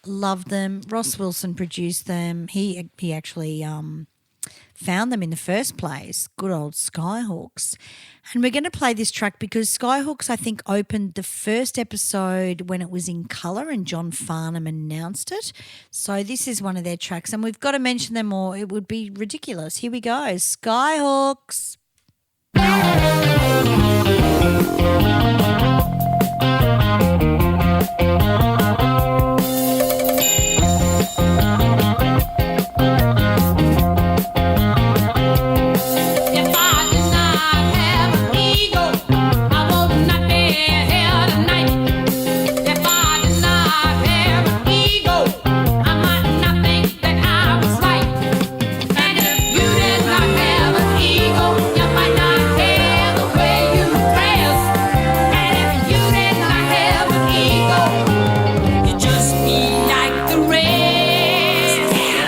loved them. Ross Wilson produced them. He actually found them in the first place. Good old Skyhooks. And we're going to play this track because Skyhooks, I think, opened the first episode when it was in colour and John Farnham announced it. So this is one of their tracks and we've got to mention them or it would be ridiculous. Here we go. Skyhooks. If I did not have an ego, I would not be here tonight. If I did not have an ego, I might not think that I was right. And if you did not have an ego, you might not care the way you dress. And if you did not have an ego, you'd just be like the rest.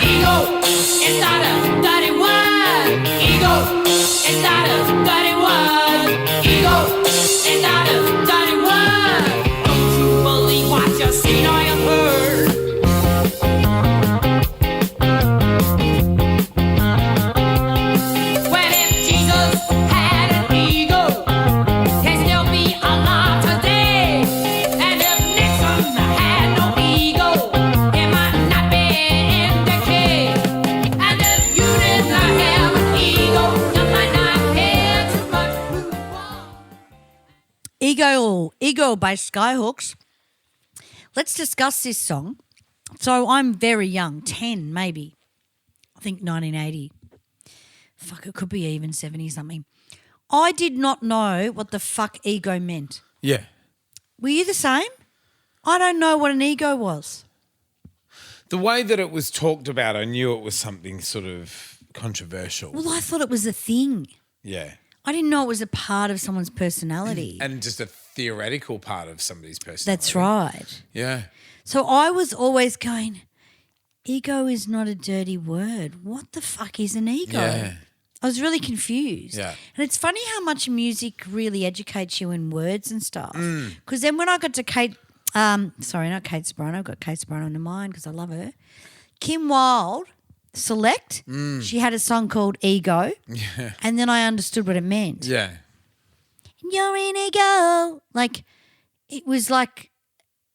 Ego is not a dirty word. Ego is not a dirty word. Ego is not a dirty word. Don't you believe what you've seen or you've heard? Well, if Jesus had an ego, he'd still be alive today. And if Nixon had no ego, he might not be in decay. And if you did not have an ego, you might not care too much who won. Ego by Skyhooks. Let's discuss this song. So I'm very young, 10 maybe. I think 1980. Fuck, it could be even 70 something. I did not know what the fuck ego meant. Yeah. Were you the same? I don't know what an ego was. The way that it was talked about, I knew it was something sort of controversial. Well, I thought it was a thing. Yeah. I didn't know it was a part of someone's personality. And just a theoretical part of somebody's personality. That's right. Yeah. So I was always going, ego is not a dirty word. What the fuck is an ego? Yeah. I was really confused. Yeah. And it's funny how much music really educates you in words and stuff. Because then when I got to Kate Sparano, I've got Kate Sparano in mind because I love her. Kim Wilde, Select, she had a song called Ego. Yeah. And then I understood what it meant. Yeah. You're in ego. Like, it was like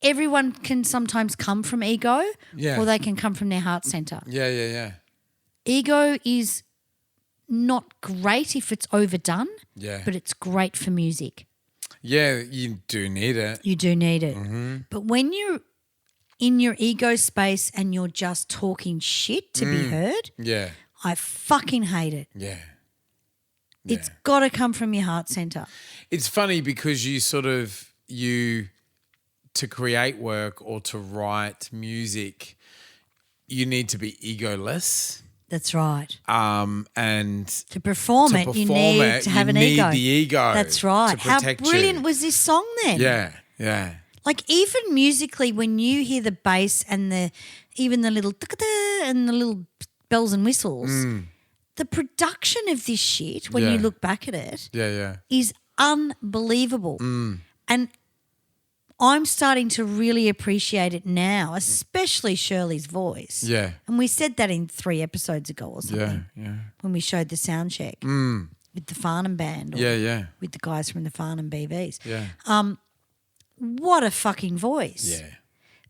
everyone can sometimes come from ego Yeah. or they can come from their heart center. Yeah. Ego is not great if it's overdone, Yeah. but it's great for music. Yeah, you do need it. You do need it. But when you're in your ego space and you're just talking shit to be heard, Yeah. I fucking hate it. Yeah. It's got to come from your heart center. It's funny because to create work or to write music, you need to be egoless. That's right. And To perform it, you need to have an ego. the ego. That's right. to How protect brilliant you. was this song then? Yeah. Like even musically, when you hear the bass and even the little and the little bells and whistles, the production of this shit, when you look back at it, is unbelievable. And I'm starting to really appreciate it now, especially Shirley's voice. Yeah. And we said that in 3 episodes ago or something. Yeah. When we showed the sound check with the Farnham band. Or with the guys from the Farnham BVs. Yeah. What a fucking voice. Yeah.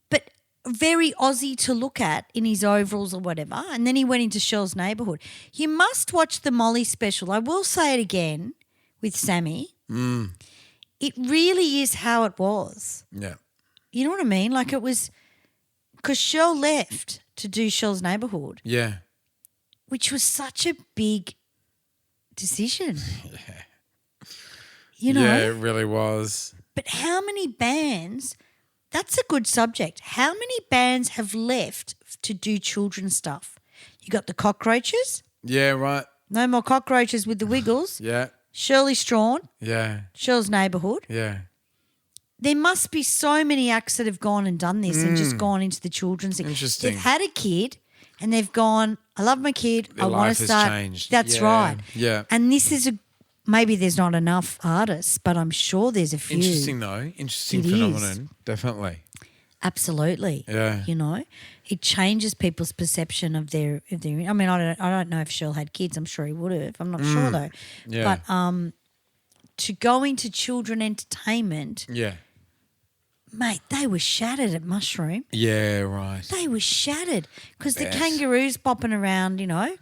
But very Aussie to look at in his overalls or whatever. And then he went into Shell's Neighbourhood. You must watch the Molly special. I will say it again with Sammy. It really is how it was. Yeah. You know what I mean? Like it was because Shell left to do Shell's Neighbourhood. Yeah. Which was such a big decision. You know? Yeah, it really was. But how many bands, that's a good subject. How many bands have left to do children's stuff? You got the Cockroaches. Yeah, right. No more Cockroaches with the Wiggles. Yeah. Shirley Strawn. Yeah. Shell's Neighbourhood. Yeah. There must be so many acts that have gone and done this and just gone into the children's thing. Interesting. They've had a kid and they've gone, I love my kid. Their I want life to has start. changed. That's Yeah. right. Yeah. And this is maybe there's not enough artists, but I'm sure there's a few. Interesting though. Interesting It is. phenomenon. Definitely. Absolutely. Yeah. You know, it changes people's perception of their. I mean, I don't know if Shell had kids. I'm sure he would have. I'm not sure though. Yeah. But to go into children entertainment, Yeah. mate, they were shattered at Mushroom. Yeah, right. They were shattered because the Yes. kangaroos bopping around. You know,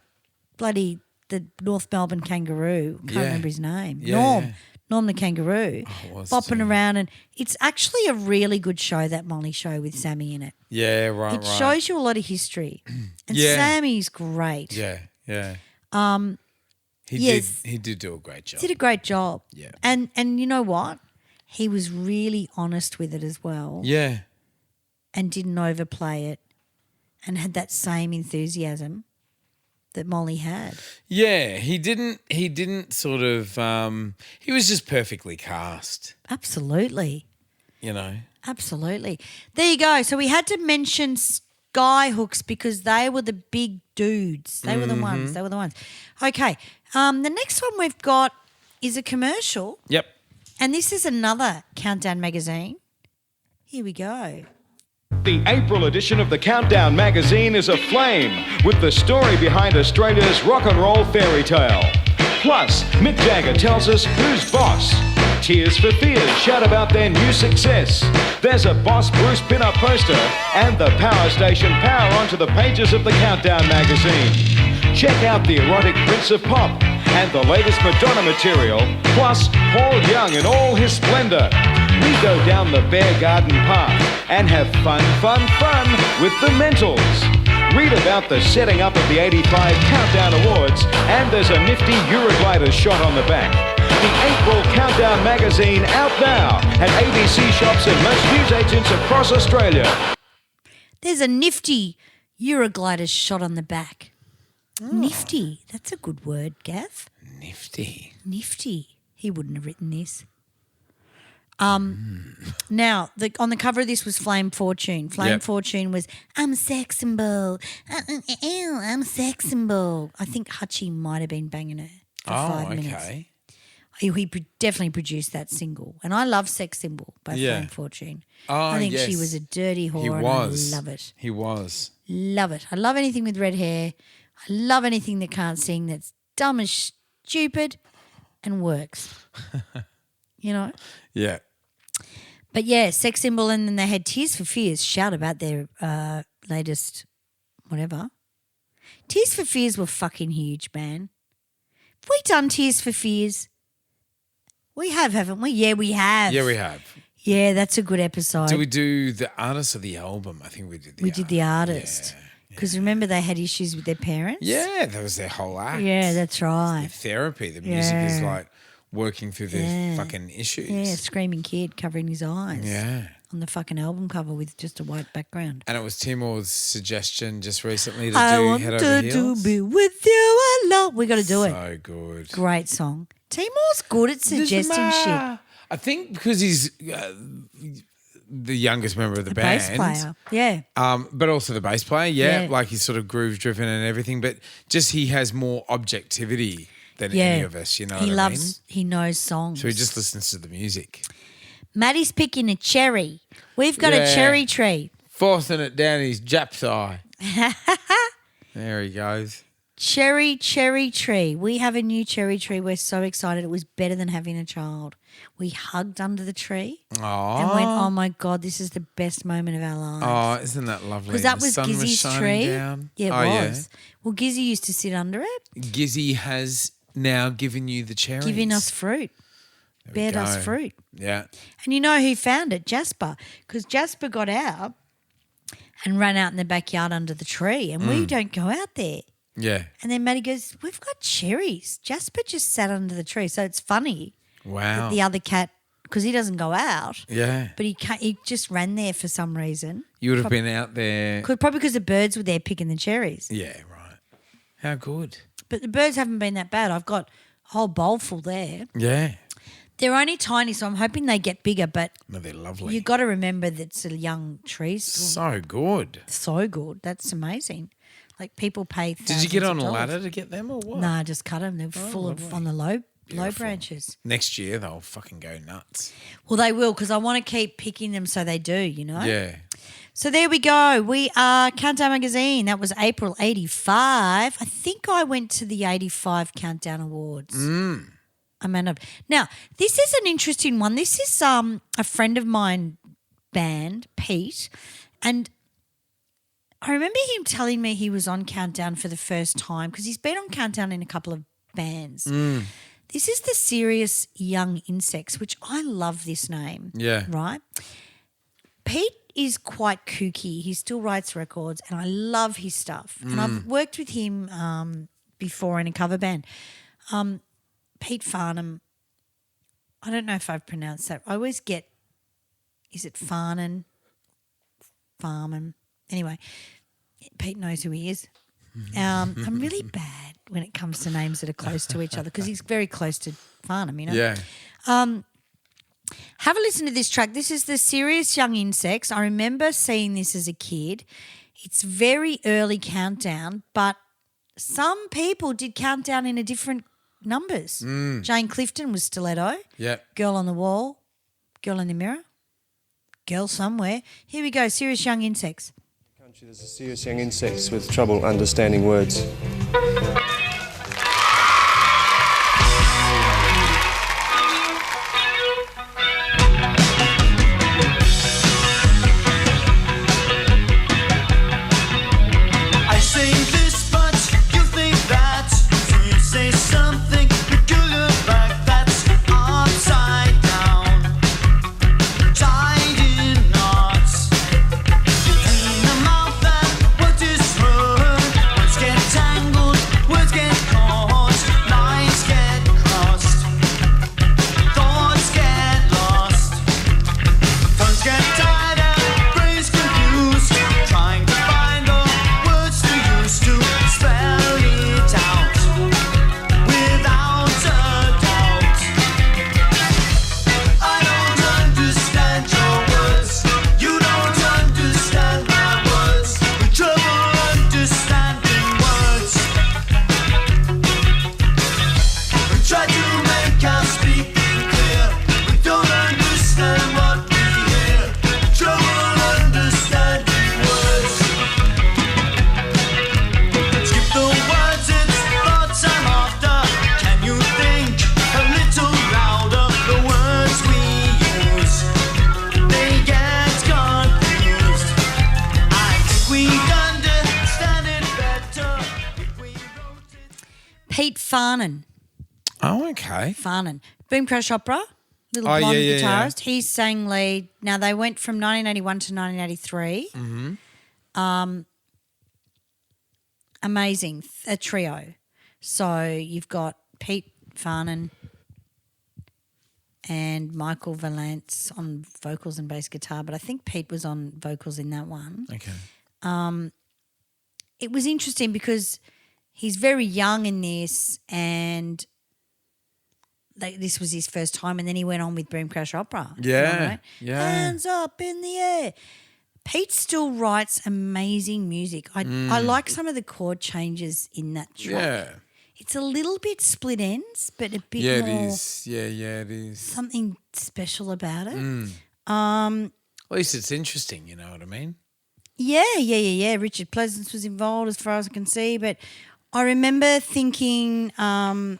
bloody the North Melbourne kangaroo. Can't Yeah. remember his name. Yeah, Norm the kangaroo, it was bopping too. around, and it's actually a really good show, that Molly show with Sammy in it. Yeah, right, It right. shows you a lot of history, and Yeah. Sammy's great. Yeah, yeah. He yes. did. He did do a great job. Did a great job. Yeah. And you know what? He was really honest with it as well, Yeah. and didn't overplay it, and had that same enthusiasm that Molly had. Yeah, he didn't sort of he was just perfectly cast, Absolutely. you know. Absolutely. There you go. So we had to mention Skyhooks because they were the big dudes. They were the ones. They were the ones. Okay. The next one we've got is a commercial, Yep. and this is another Countdown magazine. Here we go. The April edition of the Countdown magazine is aflame with the story behind Australia's rock and roll fairy tale. Plus, Mick Jagger tells us who's boss. Tears for Fears shout about their new success. There's a Boss Bruce pin-up poster and the Power Station power onto the pages of the Countdown magazine. Check out the erotic Prince of Pop and the latest Madonna material, plus Paul Young in all his splendor. We go down the Bear Garden Path and have fun with the Mentals. Read about the setting up of the 85 Countdown Awards, and there's a nifty Euroglider shot on the back. The April Countdown magazine out now at ABC shops and most news agents across Australia. There's a nifty Euroglider shot on the back. Nifty. That's a good word, Gav. Nifty. Nifty. He wouldn't have written this. Now, on the cover of this was Flame Fortune. Flame Yep. Fortune was, I'm a sex symbol. I'm a sex symbol. I think Hutchie might have been banging her for 5 minutes. Okay. He definitely produced that single. And I love Sex Symbol by Yeah. Flame Fortune. Oh, I think she yes. was a dirty whore. He and was. I love it. He was. Love it. I love anything with red hair. I love anything that can't sing, that's dumb as stupid and works. You know? Yeah. But yeah, Sex Symbol, and then they had Tears for Fears shout about their latest whatever. Tears for Fears were fucking huge, man. Have we done Tears for Fears? We have, haven't we? Yeah, we have. Yeah, we have. Yeah, that's a good episode. Did we do the artist or the album? I think we did the We did the artist. Because remember they had issues with their parents? Yeah, that was their whole act. Yeah, that's right. Their therapy. The music is Yeah. like working through their fucking issues. Yeah, screaming kid covering his eyes. Yeah. On the fucking album cover with just a white background. And it was Timur's suggestion just recently to I do want Head Over to Heels. be with you alone. We got to do it. So good. Great song. Timur's good at suggesting shit. I think because he's the youngest member of the bass band. player. Yeah. But also the bass player, Yeah. like he's sort of groove driven and everything, but just he has more objectivity than any of us, you know He what loves, I mean? he knows songs. So he just listens to the music. Maddie's picking a cherry. We've got a Yeah. cherry tree. Forcing it down his Jap's eye. There he goes. Cherry tree. We have a new cherry tree. We're so excited. It was better than having a child. We hugged under the tree and went, oh my God, this is the best moment of our lives. Oh, isn't that lovely? Because that The was sun Gizzy's shining tree. down. Yeah, it was. Well, Gizzy used to sit under it, Yeah. Gizzy has now given you the cherries. giving us fruit. Bared us go. fruit. Yeah. And you know who found it? Jasper. Because Jasper got out and ran out in the backyard under the tree, and we don't go out there. Yeah. And then Maddie goes, we've got cherries. Jasper just sat under the tree. So it's funny that Wow. the other cat, because he doesn't go out, Yeah. but he just ran there for some reason. You would have been out there. Probably because the birds were there picking the cherries. Yeah, right. How good. But the birds haven't been that bad. I've got a whole bowl full there. Yeah. They're only tiny, so I'm hoping they get bigger, but No, they're lovely. you got to remember that it's a young tree. So good. So good. That's amazing. Like people pay Did you get on a $1,000s. ladder to get them or what? Nah, just cut them. They're full of on the low Beautiful. branches. Next year they'll fucking go nuts. Well, they will because I want to keep picking them so they do, you know? Yeah. So there we go. We are Countdown Magazine. That was April 85. I think I went to the 85 Countdown Awards. I may not. Now, this is an interesting one. This is a friend of mine band, Pete, and I remember him telling me he was on Countdown for the first time because he's been on Countdown in a couple of bands. This is the Serious Young Insects, which I love this name. Yeah. Right? Pete is quite kooky. He still writes records and I love his stuff. And I've worked with him before in a cover band. Pete Farnham, I don't know if I've pronounced that. I always get, is it Farnham? Farnham. Anyway, Pete knows who he is. I'm really bad when it comes to names that are close to each other because he's very close to Farnham, you know. Yeah. Have a listen to this track. This is the Serious Young Insects. I remember seeing this as a kid. It's very early Countdown, but some people did Countdown in a different numbers. Jane Clifton was stiletto. Yeah. Girl on the Wall. Girl in the Mirror. Girl Somewhere. Here we go. Serious Young Insects. Country, there's a serious young insects with trouble understanding words. I say this, but you think that. So you say something peculiar back that's upside down, tied in knots. Between the mouth and what is heard, words get tangled, words get caught, lines get crossed, thoughts get lost, tongues get tied and brains confused, trying to find the words to use to spell it out without a doubt. I don't understand your words, you don't understand my words, we trouble understanding words. We try to make our speaking clear, we don't understand what we hear, trouble understanding words. Skip the words, it's thoughts I'm after. Can you think a little louder? The words we use, they get confused. I think we'd understand it better if we wrote it. Pete Farnham. Oh, okay. Farnham. Boom Crash Opera. Little Oh, blonde yeah, yeah, yeah. guitarist. He sang lead. Now, they went from 1981 to 1983. Amazing. A trio. So you've got Pete Farnham and Michael Valance on vocals and bass guitar, but I think Pete was on vocals in that one. Okay. It was interesting because he's very young in this and this was his first time, and then he went on with Boom Crash Opera. Yeah, Right? yeah. Hands up in the air. Pete still writes amazing music. I like some of the chord changes in that track. Yeah. It's a little bit split ends, but a bit Yeah, more it is. Yeah, it is. something special about it. At least it's interesting, you know what I mean? Yeah. Richard Pleasance was involved as far as I can see, but I remember thinking, how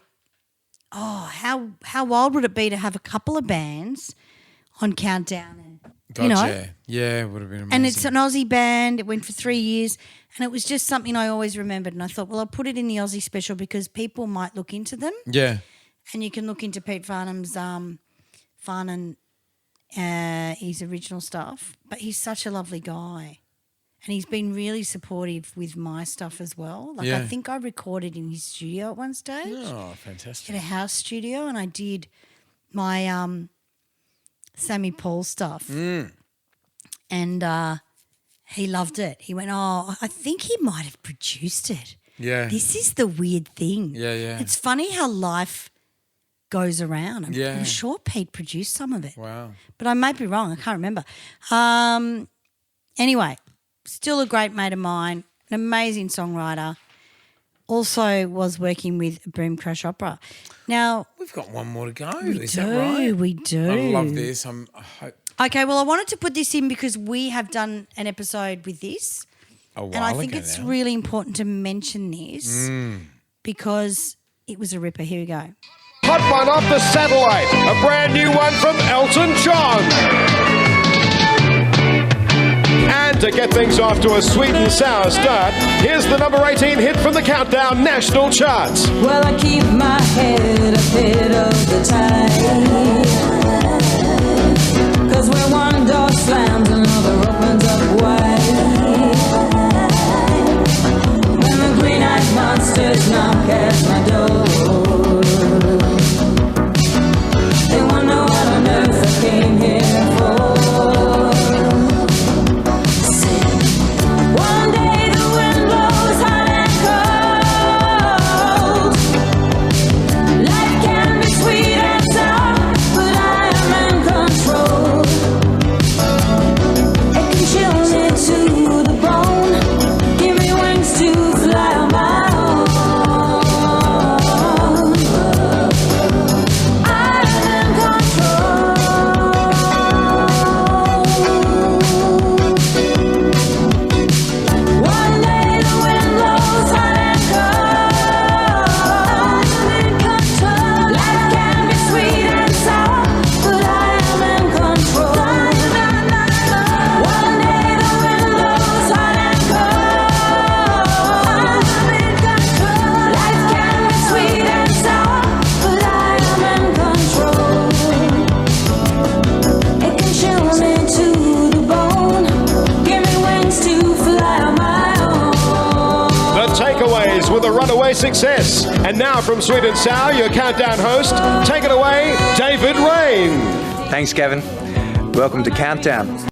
wild would it be to have a couple of bands on Countdown and Gotcha. you know, Yeah, it would have been amazing. and it's an Aussie band. It went for 3 years, and it was just something I always remembered. And I thought, well, I'll put it in the Aussie special because people might look into them, Yeah. and you can look into Pete Farnham's Farnham, his original stuff. But he's such a lovely guy, and he's been really supportive with my stuff as well. Like Yeah. I think I recorded in his studio at one stage. Oh, He fantastic. had a house studio, and I did my Sammy Paul stuff. And he loved it. He went, oh, I think he might have produced it. Yeah. This is the weird thing. Yeah. It's funny how life goes around. Yeah. I'm sure Pete produced some of it. Wow. But I might be wrong. I can't remember. Anyway, still a great mate of mine, an amazing songwriter. Also was working with Boom Crash Opera. Now, We've got one more to go. we Is do, that right? we do. I love this. I hope Okay, well, I wanted to put this in because we have done an episode with this. a while And I think ago it's now. really important to mention this because it was a ripper. Here we go. Hot one off the satellite. A brand new one from Elton John. And to get things off to a sweet and sour start, here's the number 18 hit from the Countdown National Charts. Well, I keep my head ahead of the tide. 'Cause when one door slams, another opens up wide. When the green-eyed monsters knock at my door, they wonder what on earth I came here for. One day the wind blows hot and cold. Life can be sweet and sour, but I am in control. It can chill me to the bone, give me wings to fly on my own. I am in control. One day the wind blows hot and cold. I'm in control. Life can be sweet and sour, but I am in control. One day the wind blows hot and cold. I'm in control. Life can be sweet and sour, but I am in control. It can chill me to the bone, give me wings to fly on my own. The Takeaways with a runaway success. And now from Sweet and Sour, your Countdown host, take it away, David Reyne. Thanks, Gavin. Welcome to Countdown.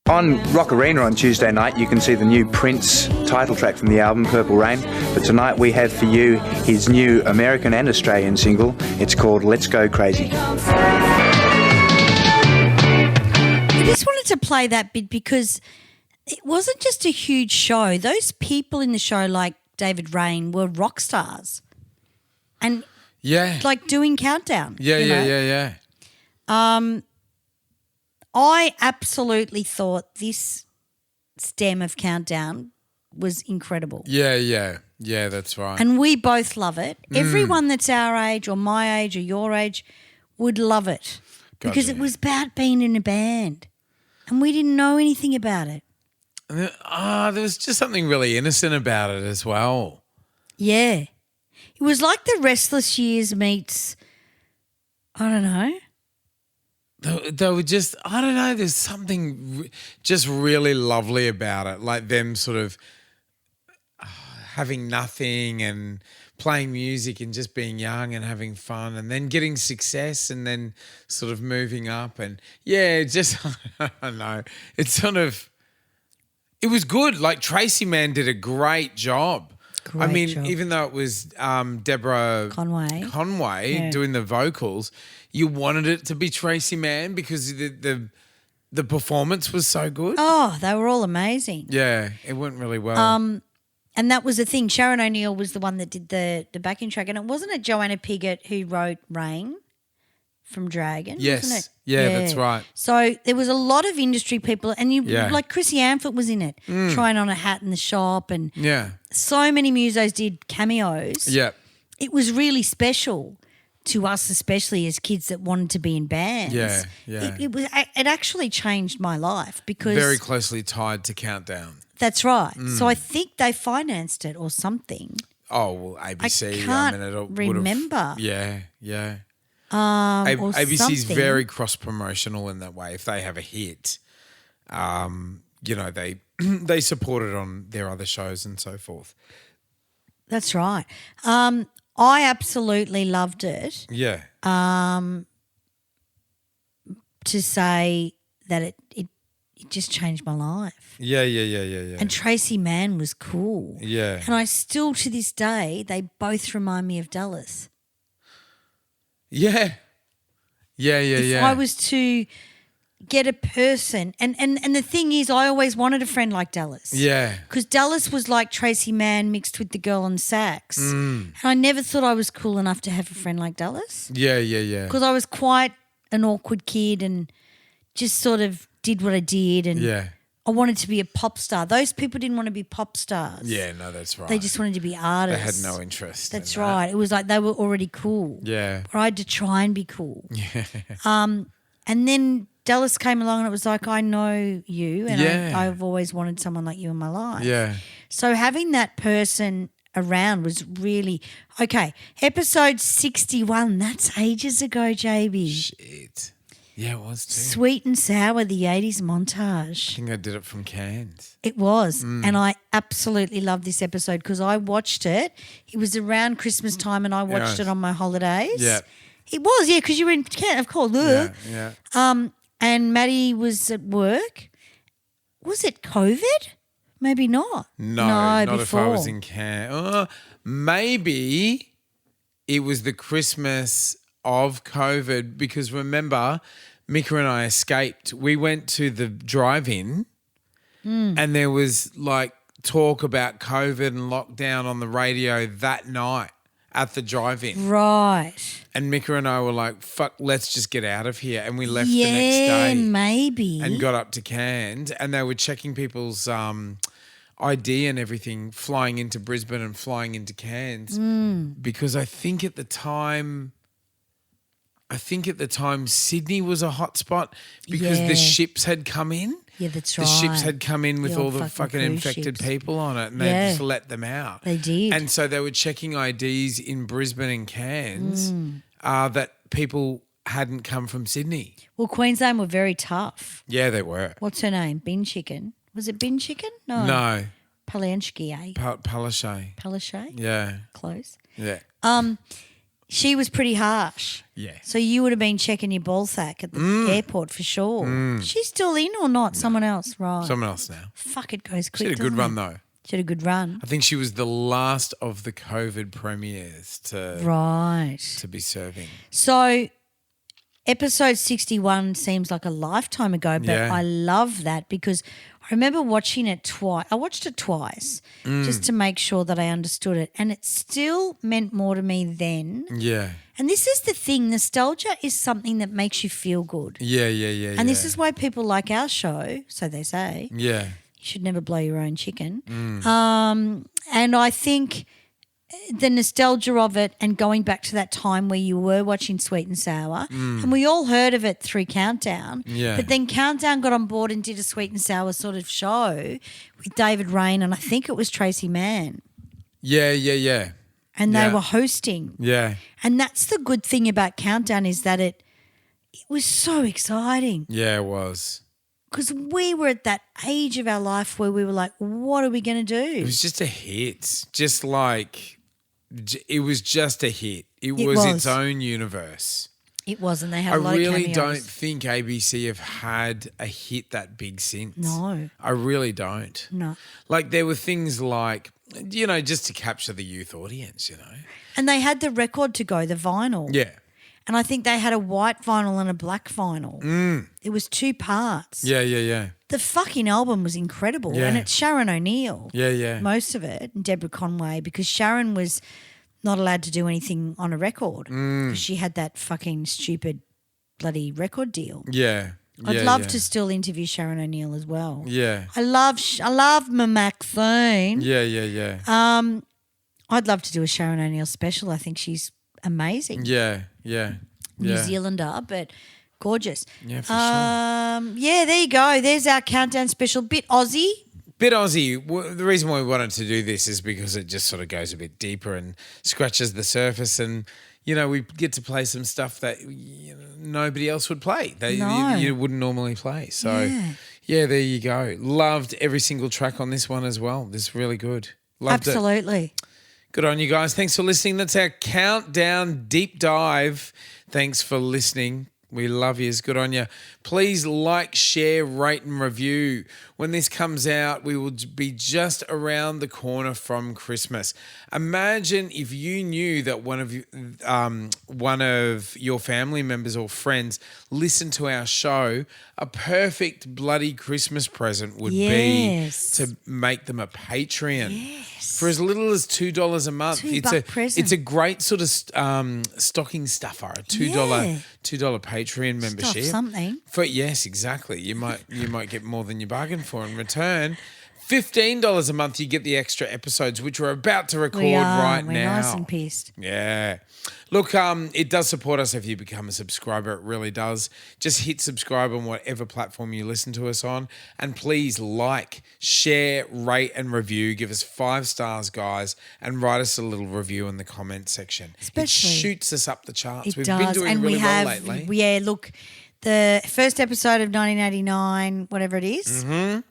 On Rock Arena on Tuesday night, you can see the new Prince title track from the album, Purple Rain. But tonight we have for you his new American and Australian single. It's called Let's Go Crazy. I just wanted to play that bit because it wasn't just a huge show. Those people in the show, like David Reyne, were rock stars and Yeah. like doing Countdown. Yeah. you know? Yeah. I absolutely thought this stem of Countdown was incredible. Yeah, that's right. And we both love it. Everyone that's our age or my age or your age would love it because Gotcha. it was about being in a band and we didn't know anything about it. There was just something really innocent about it as well. Yeah. It was like the Restless Years meets, I don't know. They were just, I don't know, there's something just really lovely about it. Like them sort of having nothing and playing music and just being young and having fun and then getting success and then sort of moving up. And yeah, just, I don't know. It's sort of, it was good. Like Tracy Mann did a great job I mean, job. even though it was Deborah Conway. doing the vocals, you wanted it to be Tracy Mann because the performance was so good. Oh, they were all amazing. Yeah, it went really well. And that was the thing. Sharon O'Neill was the one that did the backing track. And wasn't it Joanna Piggott who wrote Reyne from Dragon? Yes. Wasn't it? Yeah, that's right. So there was a lot of industry people. And Yeah. like Chrissy Amphit was in it, trying on a hat in the shop. And Yeah. so many musos did cameos. Yeah. It was really special to us, especially as kids that wanted to be in bands. Yeah, yeah. It actually changed my life because Very closely tied to Countdown. that's right. So I think they financed it or something. Oh, well, ABC. I can't it would've- remember. Yeah, yeah. Or ABC's something. very cross-promotional in that way. If they have a hit, they support it on their other shows and so forth. That's right. I absolutely loved it. Yeah. To say that it just changed my life. Yeah. And Tracy Mann was cool. Yeah. And I still, to this day, they both remind me of Dallas. Yeah. If I was to get a person, and the thing is, I always wanted a friend like Dallas. Yeah. Because Dallas was like Tracy Mann mixed with the girl on sax. And I never thought I was cool enough to have a friend like Dallas. Yeah. Because I was quite an awkward kid and just sort of did what I did. And Yeah. I wanted to be a pop star. Those people didn't want to be pop stars. Yeah, no, that's right. They just wanted to be They artists. had no interest. That's in that. right. It was like they were already cool. Yeah. But I had to try and be cool. Yeah. And then Dallas came along and it was like, I know you and Yeah. I've always wanted someone like you in my life. Yeah. So having that person around was really okay. Episode 61, that's ages ago, JB. Shit. Yeah, it was too. Sweet and Sour, the 80s I montage. think I did it from Cairns. It was. And I absolutely loved this episode because I watched it. It was around Christmas time and I watched it on my holidays. Yeah. It was, yeah, because you were in Kent, of course. Yeah. And Maddie was at work. Was it COVID? Maybe not. No, not before. if I was in Cairns. Maybe it was the Christmas of COVID because remember, Mika and I escaped. We went to the drive-in and there was like talk about COVID and lockdown on the radio that night at the drive-in. Right. And Mika and I were like, fuck, let's just get out of here. And we left the Yeah, next day. maybe. And got up to Cairns and they were checking people's ID and everything flying into Brisbane and flying into Cairns because I think at the time Sydney was a hotspot because Yeah. the ships had come in. Yeah, that's The right. ships had come in with The all old the fucking cruise infected ships. people on it and they Yeah. just let them out. They did. And so they were checking IDs in Brisbane and Cairns that people hadn't come from Sydney. Well, Queensland were very tough. Yeah, they were. What's her name? Bin Chicken. Was it Bin Chicken? No. No, Palenski, eh? Palaszczuk. Palaszczuk? Yeah, Close. yeah. She was pretty harsh. Yeah. So you would have been checking your ball sack at the airport for sure. She's still in or not? Someone else, right? Someone else now. Fuck, it goes She quick. had a good doesn't run it? though. She had a good run. I think she was the last of the COVID premieres to Right. be serving. So episode 61 seems like a lifetime ago, but Yeah. I love that because I remember watching it twice. I watched it twice just to make sure that I understood it. And it still meant more to me then. Yeah. And this is the thing, nostalgia is something that makes you feel good. Yeah. And this is why people like our show, so they say. Yeah. You should never blow your own chicken. And I think the nostalgia of it and going back to that time where you were watching Sweet and Sour and we all heard of it through Countdown. Yeah. But then Countdown got on board and did a Sweet and Sour sort of show with David Reyne and I think it was Tracy Mann. Yeah. And they Yeah. were hosting. Yeah. And that's the good thing about Countdown is that it was so exciting. Yeah, it was. Because we were at that age of our life where we were like, what are we going to It do? was just a hit. Just like, it was just a hit. It It was was. its own universe. It wasn't. They had I a lot really of don't cameos. think ABC have had a hit that big since. No. I really don't. No. Like there were things like just to capture the youth audience, And they had the record to go, the vinyl. Yeah. And I think they had a white vinyl and a black vinyl. It was 2 parts. Yeah. The fucking album was incredible. Yeah. And it's Sharon O'Neill. Yeah. Most of it, and Deborah Conway, because Sharon was not allowed to do anything on a record because she had that fucking stupid bloody record deal. Yeah. I'd love to still interview Sharon O'Neill as well. Yeah. I love my Maxine. Yeah. I'd love to do a Sharon O'Neill special. I think she's amazing. Yeah. New Zealander, but gorgeous. Yeah, for sure. Yeah, there you go. There's our countdown special. Bit Aussie. Bit Aussie. The reason why we wanted to do this is because it just sort of goes a bit deeper and scratches the surface, and we get to play some stuff that nobody else would play. You wouldn't normally play. So yeah, there you go. Loved every single track on this one as well. This is really good. Loved it. Absolutely. Good on you guys. Thanks for listening. That's our countdown deep dive. Thanks for listening. We love yous. Good on you. Please like, share, rate and review. When this comes out, we will be just around the corner from Christmas. Imagine if you knew that one of your family members or friends listened to our show. A perfect bloody Christmas present would be to make them a Patreon. Yes. For as little as $2 a month. $2 present. It's a great sort of stocking stuffer, a $2 Patreon membership. Stuff something. Yes, exactly. You might get more than you bargained for in return. $15 a month, you get the extra episodes, which we're about to record right We're now. nice and pissed. Yeah. Look, it does support us if you become a subscriber. It really does. Just hit subscribe on whatever platform you listen to us on. And please like, share, rate and review. Give us 5 stars, guys, and write us a little review in the comment section. Especially, it shoots us up the charts. We've been doing really well lately. Yeah, look, the first episode of 1989, whatever it is,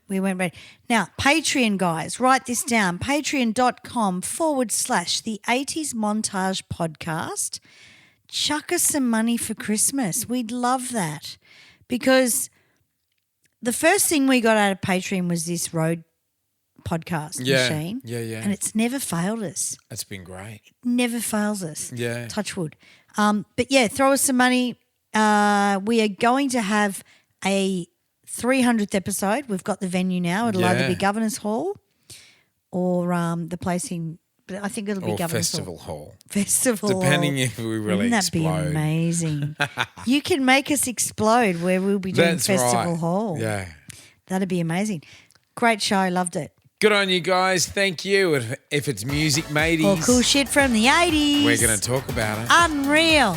we went right. Now, Patreon, guys, write this down. Patreon.com/the 80s Montage Podcast. Chuck us some money for Christmas. We'd love that, because the first thing we got out of Patreon was this road podcast machine. Yeah. And it's never failed us. That's been great. It never fails us. Yeah. Touch wood. But yeah, throw us some money. We are going to have a 300th episode. We've got the venue now. It'll either be Governor's Hall or the place in, I think it'll be Governor's Festival Hall. Festival Depending Hall. if we really Wouldn't that explode. be amazing? You can make us explode where we'll be doing That's Festival right. Hall. Yeah. That'd be amazing. Great show. Loved it. Good on you guys. Thank you. If it's music, mateys, All cool shit from the 80s. we're going to talk about it. Unreal.